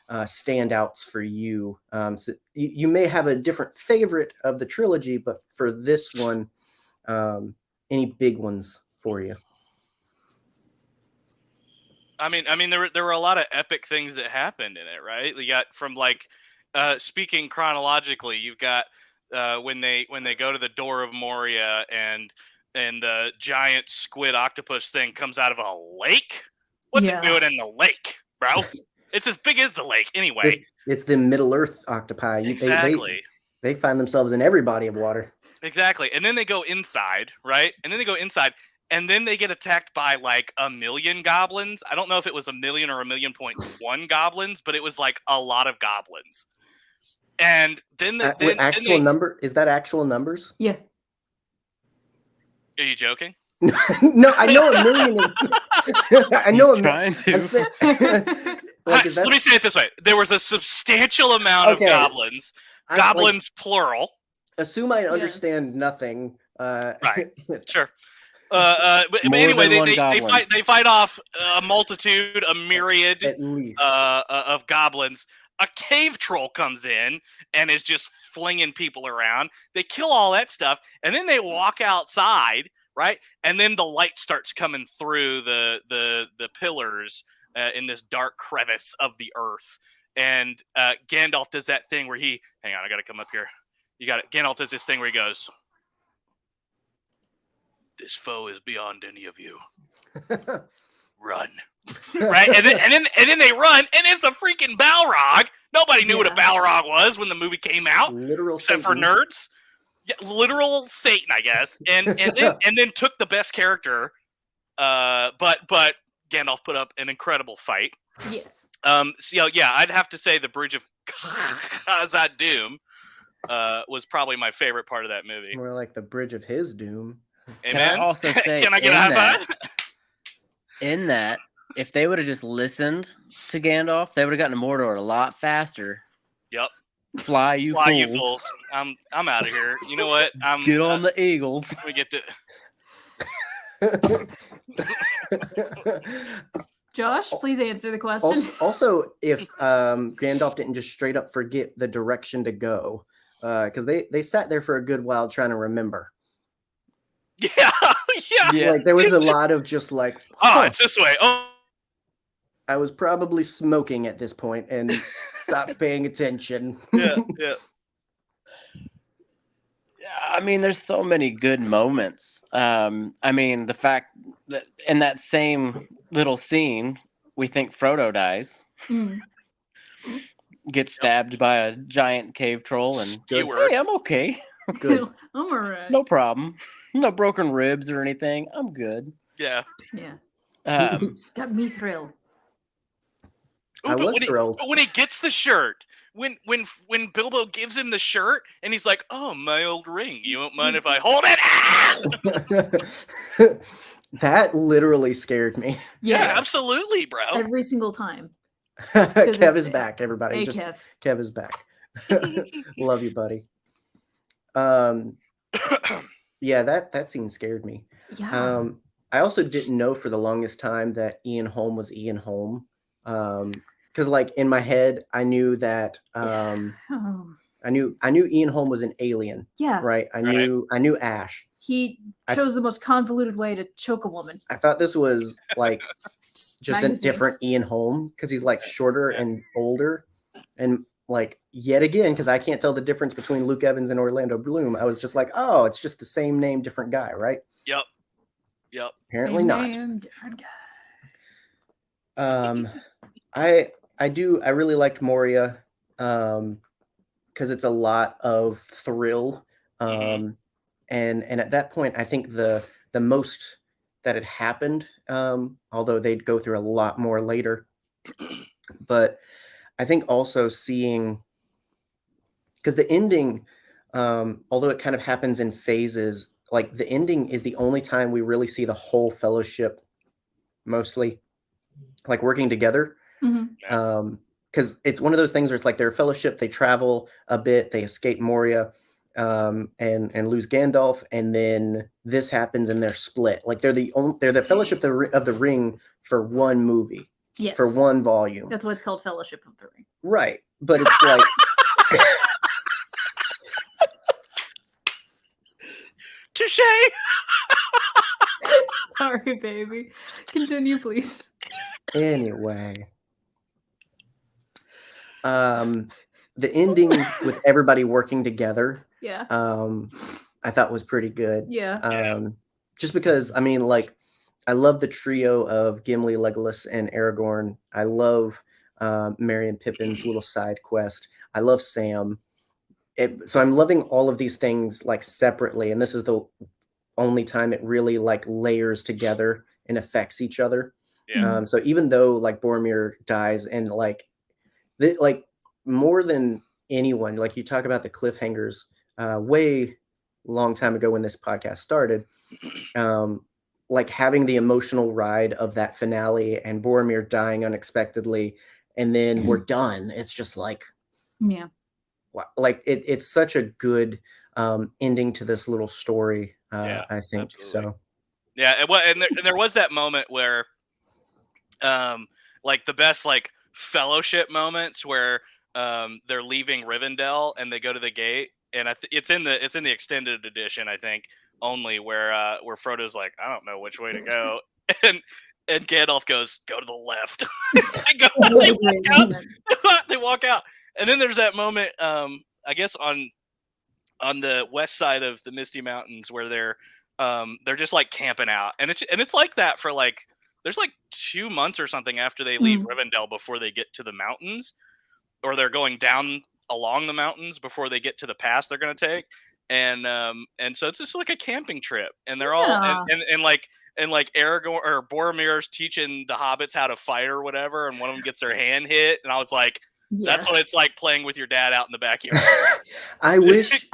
standouts for you? So you may have a different favorite of the trilogy, but for this one, any big ones for you? I mean, there were a lot of epic things that happened in it, right? You got from like, speaking chronologically, you've got when they go to the Door of Moria and the giant squid octopus thing comes out of a lake. What's it doing in the lake, bro? It's as big as the lake, anyway. It's the Middle Earth octopi. Exactly. They find themselves in every body of water. Exactly. And then they go inside, right? And then they get attacked by like 1 million goblins. I don't know if it was 1 million or 1,000,000.1 goblins, but it was like a lot of goblins. And then number, is that actual numbers? Yeah. Are you joking? No, I know 1 million is. I know a million. Let me say it this way: there was a substantial amount of goblins. Goblins, plural. Assume I understand nothing. Right. Sure. But anyway, they fight off a multitude, a myriad, at least, of goblins. A cave troll comes in and is just flinging people around. They kill all that stuff, and then they walk outside, right? And then the light starts coming through the pillars in this dark crevice of the earth. And Gandalf does that thing where hang on, I got to come up here. You got it. Gandalf does this thing where he goes, "This foe is beyond any of you. Run." Right? And then they run, and it's a freaking Balrog. Nobody knew what a Balrog was when the movie came out. Literal except Satan. for nerds. Yeah, literal Satan, I guess. And then took the best character. But Gandalf put up an incredible fight. Yes. So yeah, I'd have to say the Bridge of Khazad-dûm was probably my favorite part of that movie. More like the Bridge of His Doom. Can I also say, can I get a high five? In that, if they would have just listened to Gandalf, they would have gotten to Mordor a lot faster. Yep. Fly, you fools. I'm out of here. You know what? Get on the Eagles. We get to. Josh, please answer the question. Also, if Gandalf didn't just straight up forget the direction to go, because they sat there for a good while trying to remember. Yeah. Like there was a lot of just like, it's this way. Oh, I was probably smoking at this point and stopped paying attention. Yeah. I mean, there's so many good moments. I mean, the fact that in that same little scene, we think Frodo dies, gets stabbed by a giant cave troll, and hey, I'm okay. Good. I'm all right. No problem. No broken ribs or anything. I'm good. Yeah. Got me thrilled. I was thrilled. But when he gets the shirt, when Bilbo gives him the shirt, and he's like, "Oh, my old ring. You won't mind if I hold it?" That literally scared me. Yeah, absolutely, bro. Every single time. Kev is back, everybody. Hey, Kev. Kev is back. Love you, buddy. Yeah, that scene scared me. Yeah. I also didn't know for the longest time that Ian Holm was Ian Holm. Because like in my head, I knew that Oh. I knew Ian Holm was an alien, Yeah. right? I knew Ash. He chose the most convoluted way to choke a woman. I thought this was like just a Magazine. different Ian Holm because he's like shorter and older, and like yet again because I can't tell the difference between Luke Evans and Orlando Bloom. I was just like, oh, it's just the same name, different guy, right? Yep. Apparently Same not. name, different guy. I really liked Moria because it's a lot of thrill. And at that point, I think the most that had happened, although they'd go through a lot more later. But I think also seeing, because the ending, although it kind of happens in phases, like the ending is the only time we really see the whole fellowship mostly like working together. Because it's one of those things where it's like they're a fellowship, they travel a bit, they escape Moria, and lose Gandalf, and then this happens and they're split. Like they're the Fellowship of the Ring for one movie, Yes. for one volume. That's why it's called Fellowship of the Ring. Right, but it's like Touche. Sorry, baby. Continue, please. Anyway. The ending with everybody working together, Yeah. I thought was pretty good. Yeah. Just because, I mean, like, I love the trio of Gimli, Legolas, and Aragorn. I love Merry and Pippin's little side quest. I love Sam. So I'm loving all of these things like separately, and this is the only time it really like layers together and affects each other. Yeah. So even though like Boromir dies and like more than anyone, like you talk about the cliffhangers way long time ago when this podcast started, like having the emotional ride of that finale and Boromir dying unexpectedly, and then we're done. It's just like, yeah, like it's such a good ending to this little story. I think absolutely. so. Yeah, and there was that moment where, like the best like fellowship moments where they're leaving Rivendell and they go to the gate, and it's in the extended edition, I think, only where Frodo's like, I don't know which way to go, and Gandalf goes, go to the left. They walk out, and then there's that moment, I guess on the west side of the Misty Mountains where they're just like camping out, and it's like that for like there's like 2 months or something after they leave Rivendell before they get to the mountains, or they're going down along the mountains before they get to the pass they're going to take, and so it's just like a camping trip, and they're all and like Aragorn or Boromir's teaching the hobbits how to fight or whatever, and one of them gets their hand hit, and I was like, that's what it's like playing with your dad out in the backyard. I wish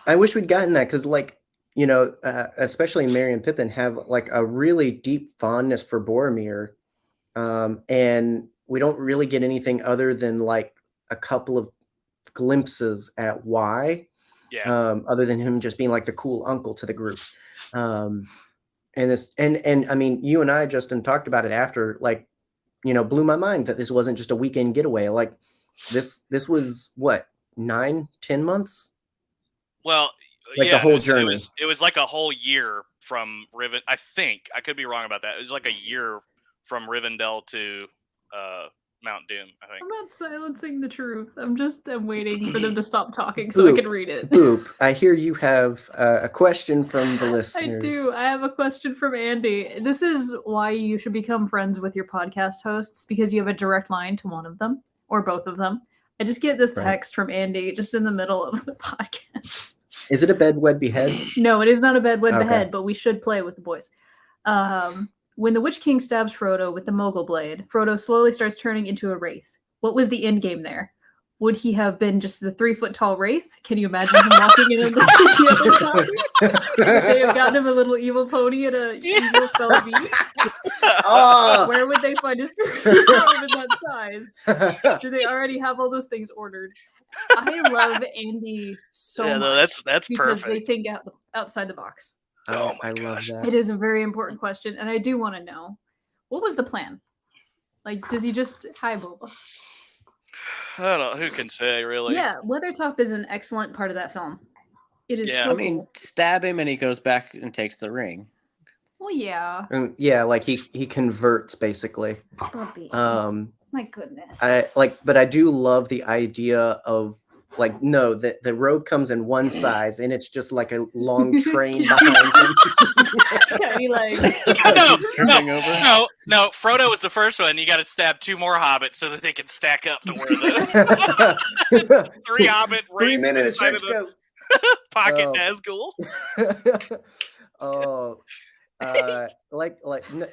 we'd gotten that, because like, you know, especially Merry and Pippin have like a really deep fondness for Boromir, and we don't really get anything other than like a couple of glimpses at why, other than him just being like the cool uncle to the group. And I mean, you and I, Justin, talked about it after, like, you know, blew my mind that this wasn't just a weekend getaway. Like this was what, 9-10 months? Well, like the whole journey. It was like a whole year from Rivendell. I think I could be wrong about that. It was like a year from Rivendell to Mount Doom, I think. I'm not silencing the truth. I'm waiting for them to stop talking so I can read it. Boop. I hear you have a question from the listeners. I do. I have a question from Andy. This is why you should become friends with your podcast hosts, because you have a direct line to one of them or both of them. I just get this text from Andy just in the middle of the podcast. Is it a bed wed behead? No, it is not a bed wed behead, but we should play with the boys. When the Witch King stabs Frodo with the Mogul blade, Frodo slowly starts turning into a wraith. What was the end game there? would he have been just the 3-foot tall wraith? Can you imagine him walking in the other side? Would they have gotten him a little evil pony and a evil fell beast? Oh. Where would they find his in that size? Do they already have all those things ordered? I love Andy so much. No, that's because perfect. they think outside the box. Oh my I love gosh. that. It is a very important question, and I do want to know, what was the plan? Like, does he just hi Boba? I don't know. Who can say, really? Yeah, Weathertop is an excellent part of that film. It is. Yeah. So I mean, cool. stab him and he goes back and takes the ring. Well, yeah. And yeah, like he converts basically. Bobby. My goodness. But I do love the idea of like, no, the robe comes in one size and it's just like a long train behind him. Tiny legs. No, Frodo was the first one. You got to stab 2 more hobbits so that they can stack up to where the 3 hobbit 3 men in a inside of trench coat. pocket Oh. Nazgul. Oh,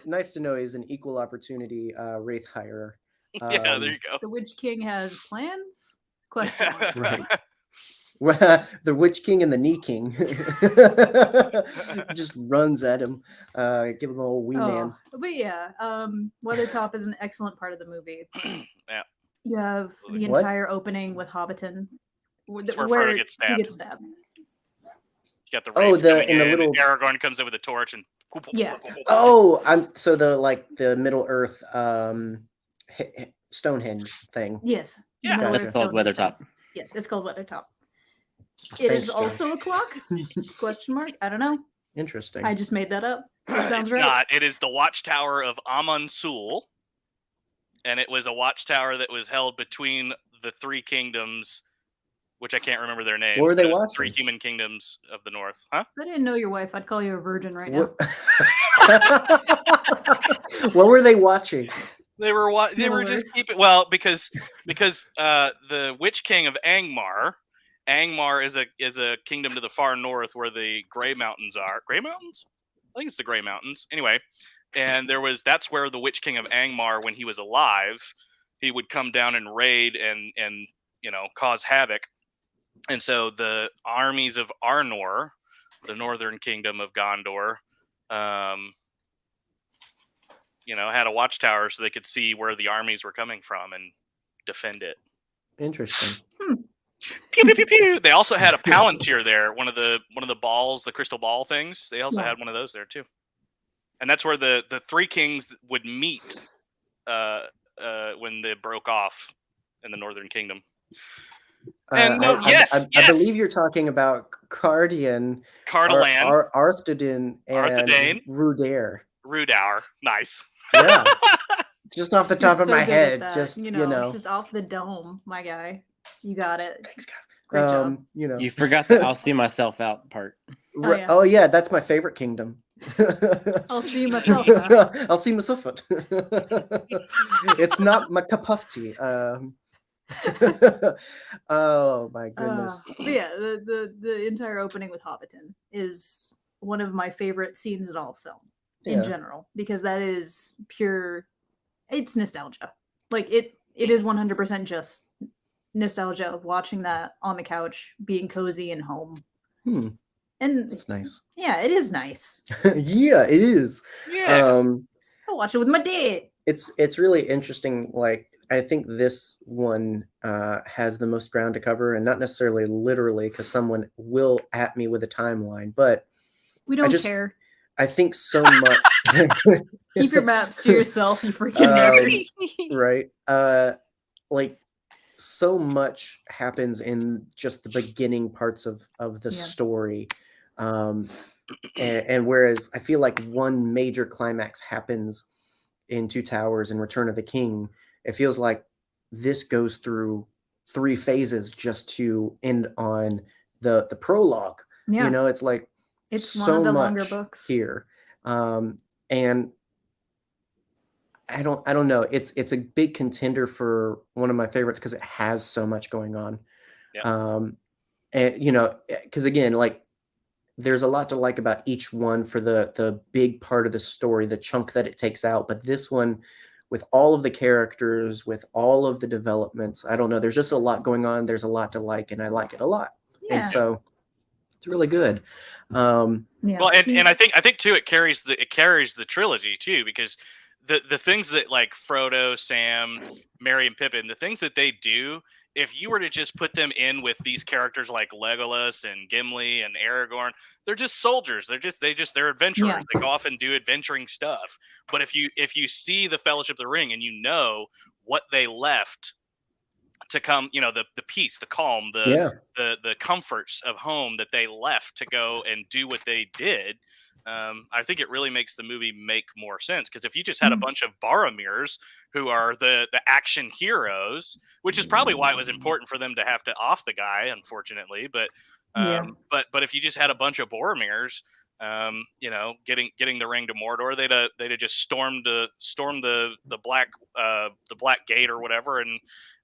nice to know he's an equal opportunity wraith hirer. Yeah, there you go. The Witch King has plans? Question mark. Right. The Witch King and the Knee King just runs at him. Give him a old wee man. But yeah, Weathertop is an excellent part of the movie. Yeah. You have the What? entire opening with Hobbiton, It's where Frodo gets stabbed. He gets stabbed. You got the wraiths coming in the in, little and Aragorn comes in with a torch and Yeah. Oh, so the Middle Earth Stonehenge thing. Yes. Yeah. Middle That's Earth called Stonehenge. Weathertop. Yes, it's called Weathertop. It is Thanks, Josh. also a clock? Question mark? I don't know. Interesting. I just made that up. That sounds It's right. not. It is the watchtower of Amun-Sul, and it was a watchtower that was held between the 3 kingdoms, which I can't remember their names. What were they but it was watching? 3 human kingdoms of the north. Huh? If I didn't know your wife, I'd call you a virgin right now. What were they watching? They were Middle just Earth. keeping because the Witch King of Angmar is a kingdom to the far north where the Grey Mountains are. Grey Mountains? I think it's the Grey Mountains. Anyway, and that's where the Witch King of Angmar, when he was alive, he would come down and raid and cause havoc. And so the armies of Arnor, the northern kingdom of Gondor, had a watchtower so they could see where the armies were coming from and defend it. Interesting. Pew, pew, pew, pew. They also had a palantir there, one of the balls, the crystal ball things. They also had one of those there too. And that's where the 3 kings would meet when they broke off in the northern kingdom. And I believe you're talking about Cardian, Cardalan, Arthedain, and Rudair. Rudaur. Nice. Yeah. Just off the top You're of so my good head, at that, just just off the dome, my guy. You got it. Thanks, God. Great job. You forgot the "I'll see myself out" part. Oh, yeah, that's my favorite kingdom. I'll see myself out. I'll see myself out. It's not my cup of tea. Oh my goodness. But yeah, the entire opening with Hobbiton is one of my favorite scenes in all of film in general, because that is pure, it's nostalgia. Like it is 100% just nostalgia of watching that on the couch, being cozy and home. And it's nice. Yeah, it is nice. Yeah, it is. Yeah. I watch it with my dad. It's really interesting. Like, I think this one has the most ground to cover, and not necessarily literally, because someone will at me with a timeline, but we don't care. I think so much. Keep your maps to yourself, you freaking nerd. Right. Like, so much happens in just the beginning parts of the story. And whereas I feel like one major climax happens in Two Towers and Return of the King, it feels like this goes through 3 phases just to end on the prologue. Yeah. It's like it's so one of the much longer books here. And I don't know. It's a big contender for one of my favorites because it has so much going on. Yeah. And because again, like, there's a lot to like about each one for the big part of the story, the chunk that it takes out. But this one, with all of the characters, with all of the developments. I don't know. There's just a lot going on. There's a lot to like, and I like it a lot. Yeah. And so it's really good. Yeah. Well, and I think too it carries the trilogy too, because the things that like Frodo, Sam, Merry, and Pippin, the things that they do, if you were to just put them in with these characters like Legolas and Gimli and Aragorn, they're just soldiers. They're adventurers. Yeah. They go off and do adventuring stuff. But if you see the Fellowship of the Ring and you know what they left to come, the peace, the calm, the comforts of home that they left to go and do what they did, I think it really makes the movie make more sense. Because if you just had a bunch of Boromirs who are the action heroes, which is probably why it was important for them to have to off the guy, unfortunately. But if you just had a bunch of Boromirs, getting the ring to Mordor, they'd have just stormed the black gate or whatever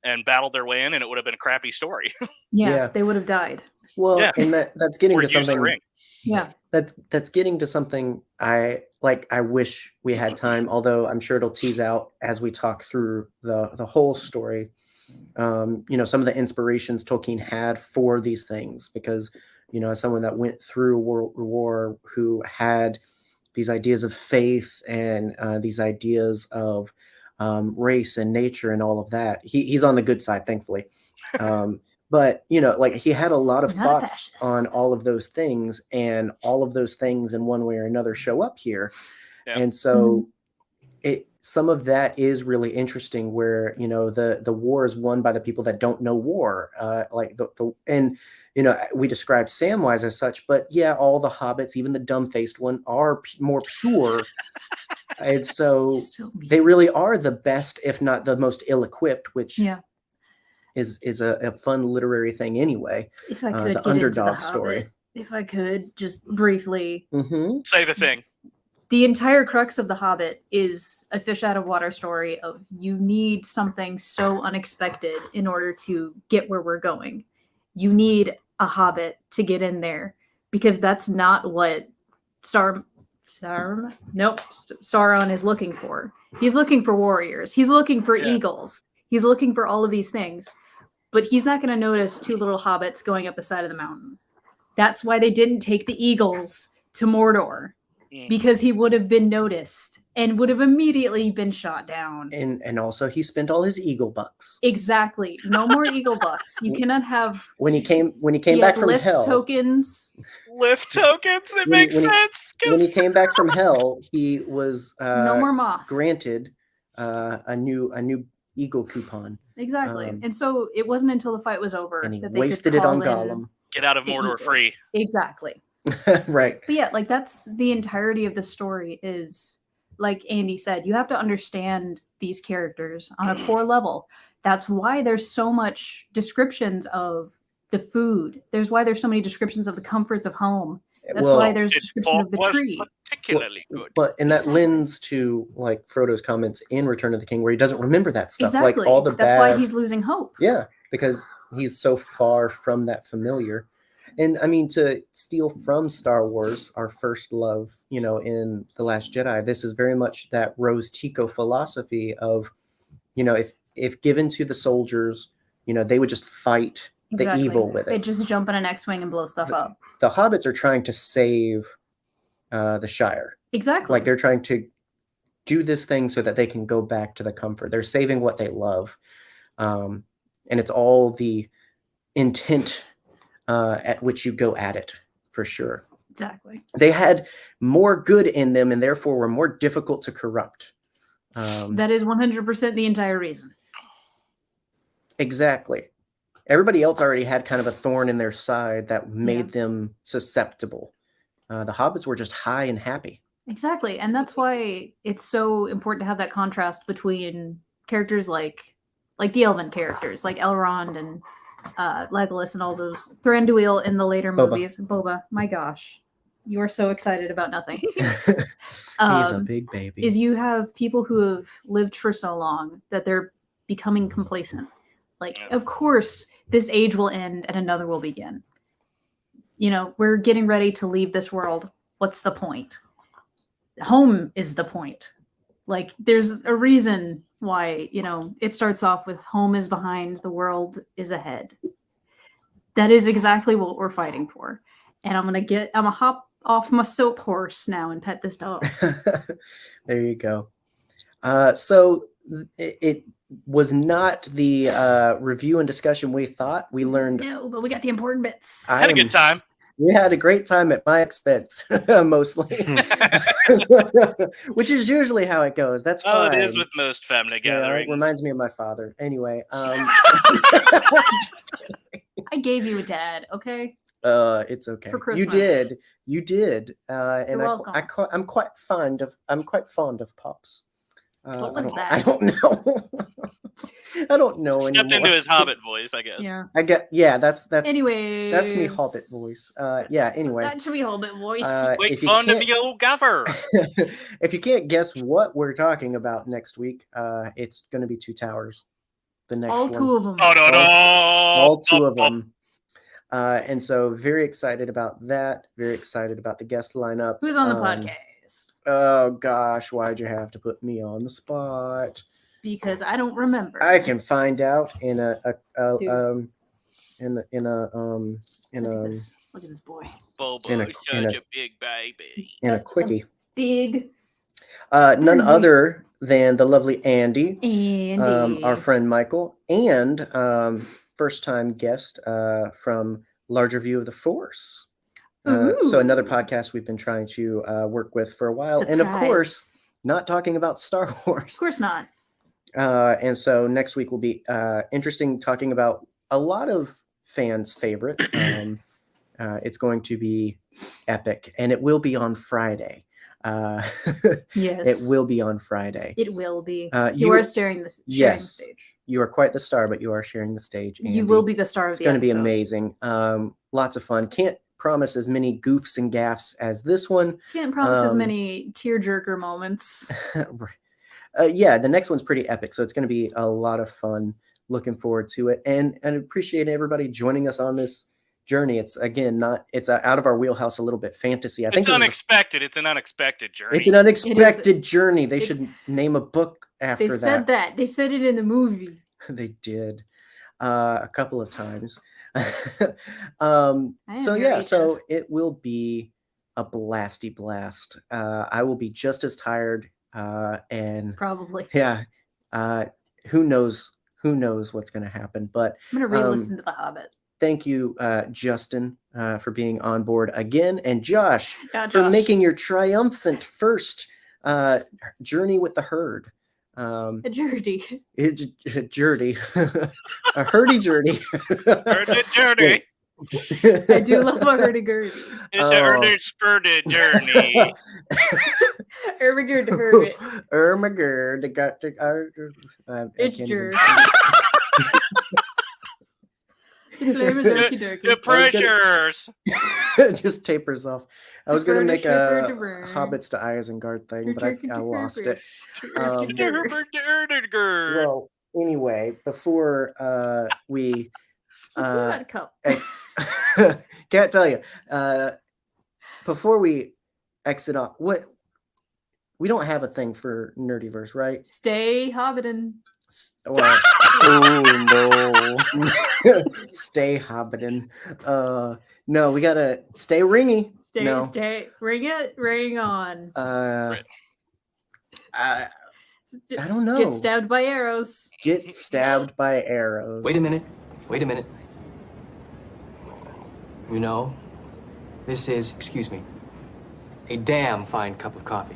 and battled their way in, and it would have been a crappy story. Yeah. They would have died. Well, Yeah. and that's getting Or to use the something. ring. Yeah. That's getting to something I wish we had time, although I'm sure it'll tease out as we talk through the whole story. Some of the inspirations Tolkien had for these things, because, as someone that went through World War, who had these ideas of faith and these ideas of race and nature and all of that, he's on the good side, thankfully. But, he had a lot of thoughts on all of those things, and all of those things in one way or another show up here. Yeah. And so some of that is really interesting, where, the war is won by the people that don't know war. We describe Samwise as such, but yeah, all the hobbits, even the dumb-faced one, are more pure. And so they really are the best, if not the most ill-equipped, which is a fun literary thing anyway. If I could, the underdog story. If I could just briefly say the thing. The entire crux of The Hobbit is a fish out of water story of you need something so unexpected in order to get where we're going. You need a hobbit to get in there, because that's not what Sauron is looking for. He's looking for warriors. He's looking for eagles. He's looking for all of these things. But he's not going to notice two little hobbits going up the side of the mountain. That's why they didn't take the eagles to Mordor, because he would have been noticed and would have immediately been shot down. And also he spent all his eagle bucks. Exactly. No more eagle bucks. You cannot have when he came back from hell. Lift tokens. It makes sense. When he came back from hell, he was no more moth. Granted a new eagle coupon. Exactly. And so it wasn't until the fight was over and he that they wasted could it on call Gollum. Get out of Mordor free. Exactly. Right. But yeah, that's the entirety of the story. Is like Andy said, you have to understand these characters on a core level. That's why there's so much descriptions of the food. There's why there's so many descriptions of the comforts of home. That's why there's descriptions of the tree. Particularly good. And that lends to like Frodo's comments in Return of the King, where he doesn't remember that stuff. Exactly. Like all the That's why he's losing hope. Yeah, because he's so far from that familiar. And I mean, to steal from Star Wars, our first love, in The Last Jedi, this is very much that Rose Tico philosophy of, if given to the soldiers, they would just fight the evil with it. They just jump in an X-Wing and blow stuff up. The hobbits are trying to save the Shire. Exactly. Like they're trying to do this thing so that they can go back to the comfort. They're saving what they love. And it's all the intent at which you go at it, for sure. Exactly. They had more good in them and therefore were more difficult to corrupt. That is 100% the entire reason. Exactly. Everybody else already had kind of a thorn in their side that made them susceptible. The hobbits were just high and happy. Exactly. And that's why it's so important to have that contrast between characters like the elven characters, like Elrond and Legolas and all those. Thranduil in the later movies. Boba. My gosh. You are so excited about nothing. He's a big baby. Is you have people who have lived for so long that they're becoming complacent. Like, of course, this age will end and another will begin. We're getting ready to leave this world. What's the point? Home is the point. Like, there's a reason why, you know, it starts off with home is behind, the world is ahead. That is exactly what we're fighting for. And I'm gonna hop off my soap horse now and pet this dog. There you go. So it was not the review and discussion we thought. We learned. No, but we got the important bits. Had a good time. We had a great time at my expense, mostly, which is usually how it goes. That's fine. It is with most family gatherings. It reminds me of my father. Anyway, I gave you a dad, okay? It's okay. For Christmas. You did. And You're welcome. I'm quite fond of pops. What was that? I don't know. I don't know anymore. Stepped into his Hobbit voice, I guess. Yeah. That's Anyways. That's me Hobbit voice. Anyway. That's me Hobbit voice. Wait fun to be old gaffer. If you can't guess what we're talking about next week, it's going to be Two Towers. The next all one. two of them. All two of them. And so very excited about that. Very excited about the guest lineup. Who's on the podcast? Oh gosh, why'd you have to put me on the spot? Because I don't remember. I can find out in a Look at this boy. Bobo in a- is in such a- a big baby. in a quickie. Big None other than the lovely Andy, Andy. our friend Michael, and first time guest from Larger View of the Force. So another podcast we've been trying to work with for a while. And of course, not talking about Star Wars. Of course not. And so next week will be interesting, talking about a lot of fans' favorite. It's going to be epic, and it will be on Friday. Yes. It will be on Friday. It will be. You are sharing the stage. You are quite the star, but you are sharing the stage. Andy. You will be the star of it's the going to be episode. amazing. Lots of fun. Can't promise as many goofs and gaffs as this one. Can't promise as many tearjerker moments. Yeah, the next one's pretty epic, so it's going to be a lot of fun. Looking forward to it, and appreciate everybody joining us on this journey. It's again it's out of our wheelhouse a little bit. Fantasy. I think it's unexpected. It's an unexpected journey. It's an unexpected journey. They should name a book after that. They said that. They said it in the movie. They did a couple of times. So it will be a blasty blast. I will be just as tired and probably who knows what's going to happen, but I'm going to re-listen to The Hobbit. Thank you, Justin, for being on board again, and Josh for making your triumphant first journey with the herd. A journey. It's a journey. A hurdy-journey. Hurdy-journey. I do love a hurdy-gurdy. It's a hurdy-spurdy journey. Ermagerd Herbert. Ermagerd got to... It's Jer. The pressures. Just tapers off. I was going to make a Hobbits to Isengard thing, but I lost it. Well, anyway, before we... What's in that cup? Can't tell you. Before we exit off, we don't have a thing for NerdyVerse, right? Stay hobbitin'. Oh no! Stay hobbitin'. No, we gotta stay ringy. Stay. Ring on. I don't know. Get stabbed by arrows. Get stabbed by arrows. Wait a minute. You know, this is, excuse me, a damn fine cup of coffee.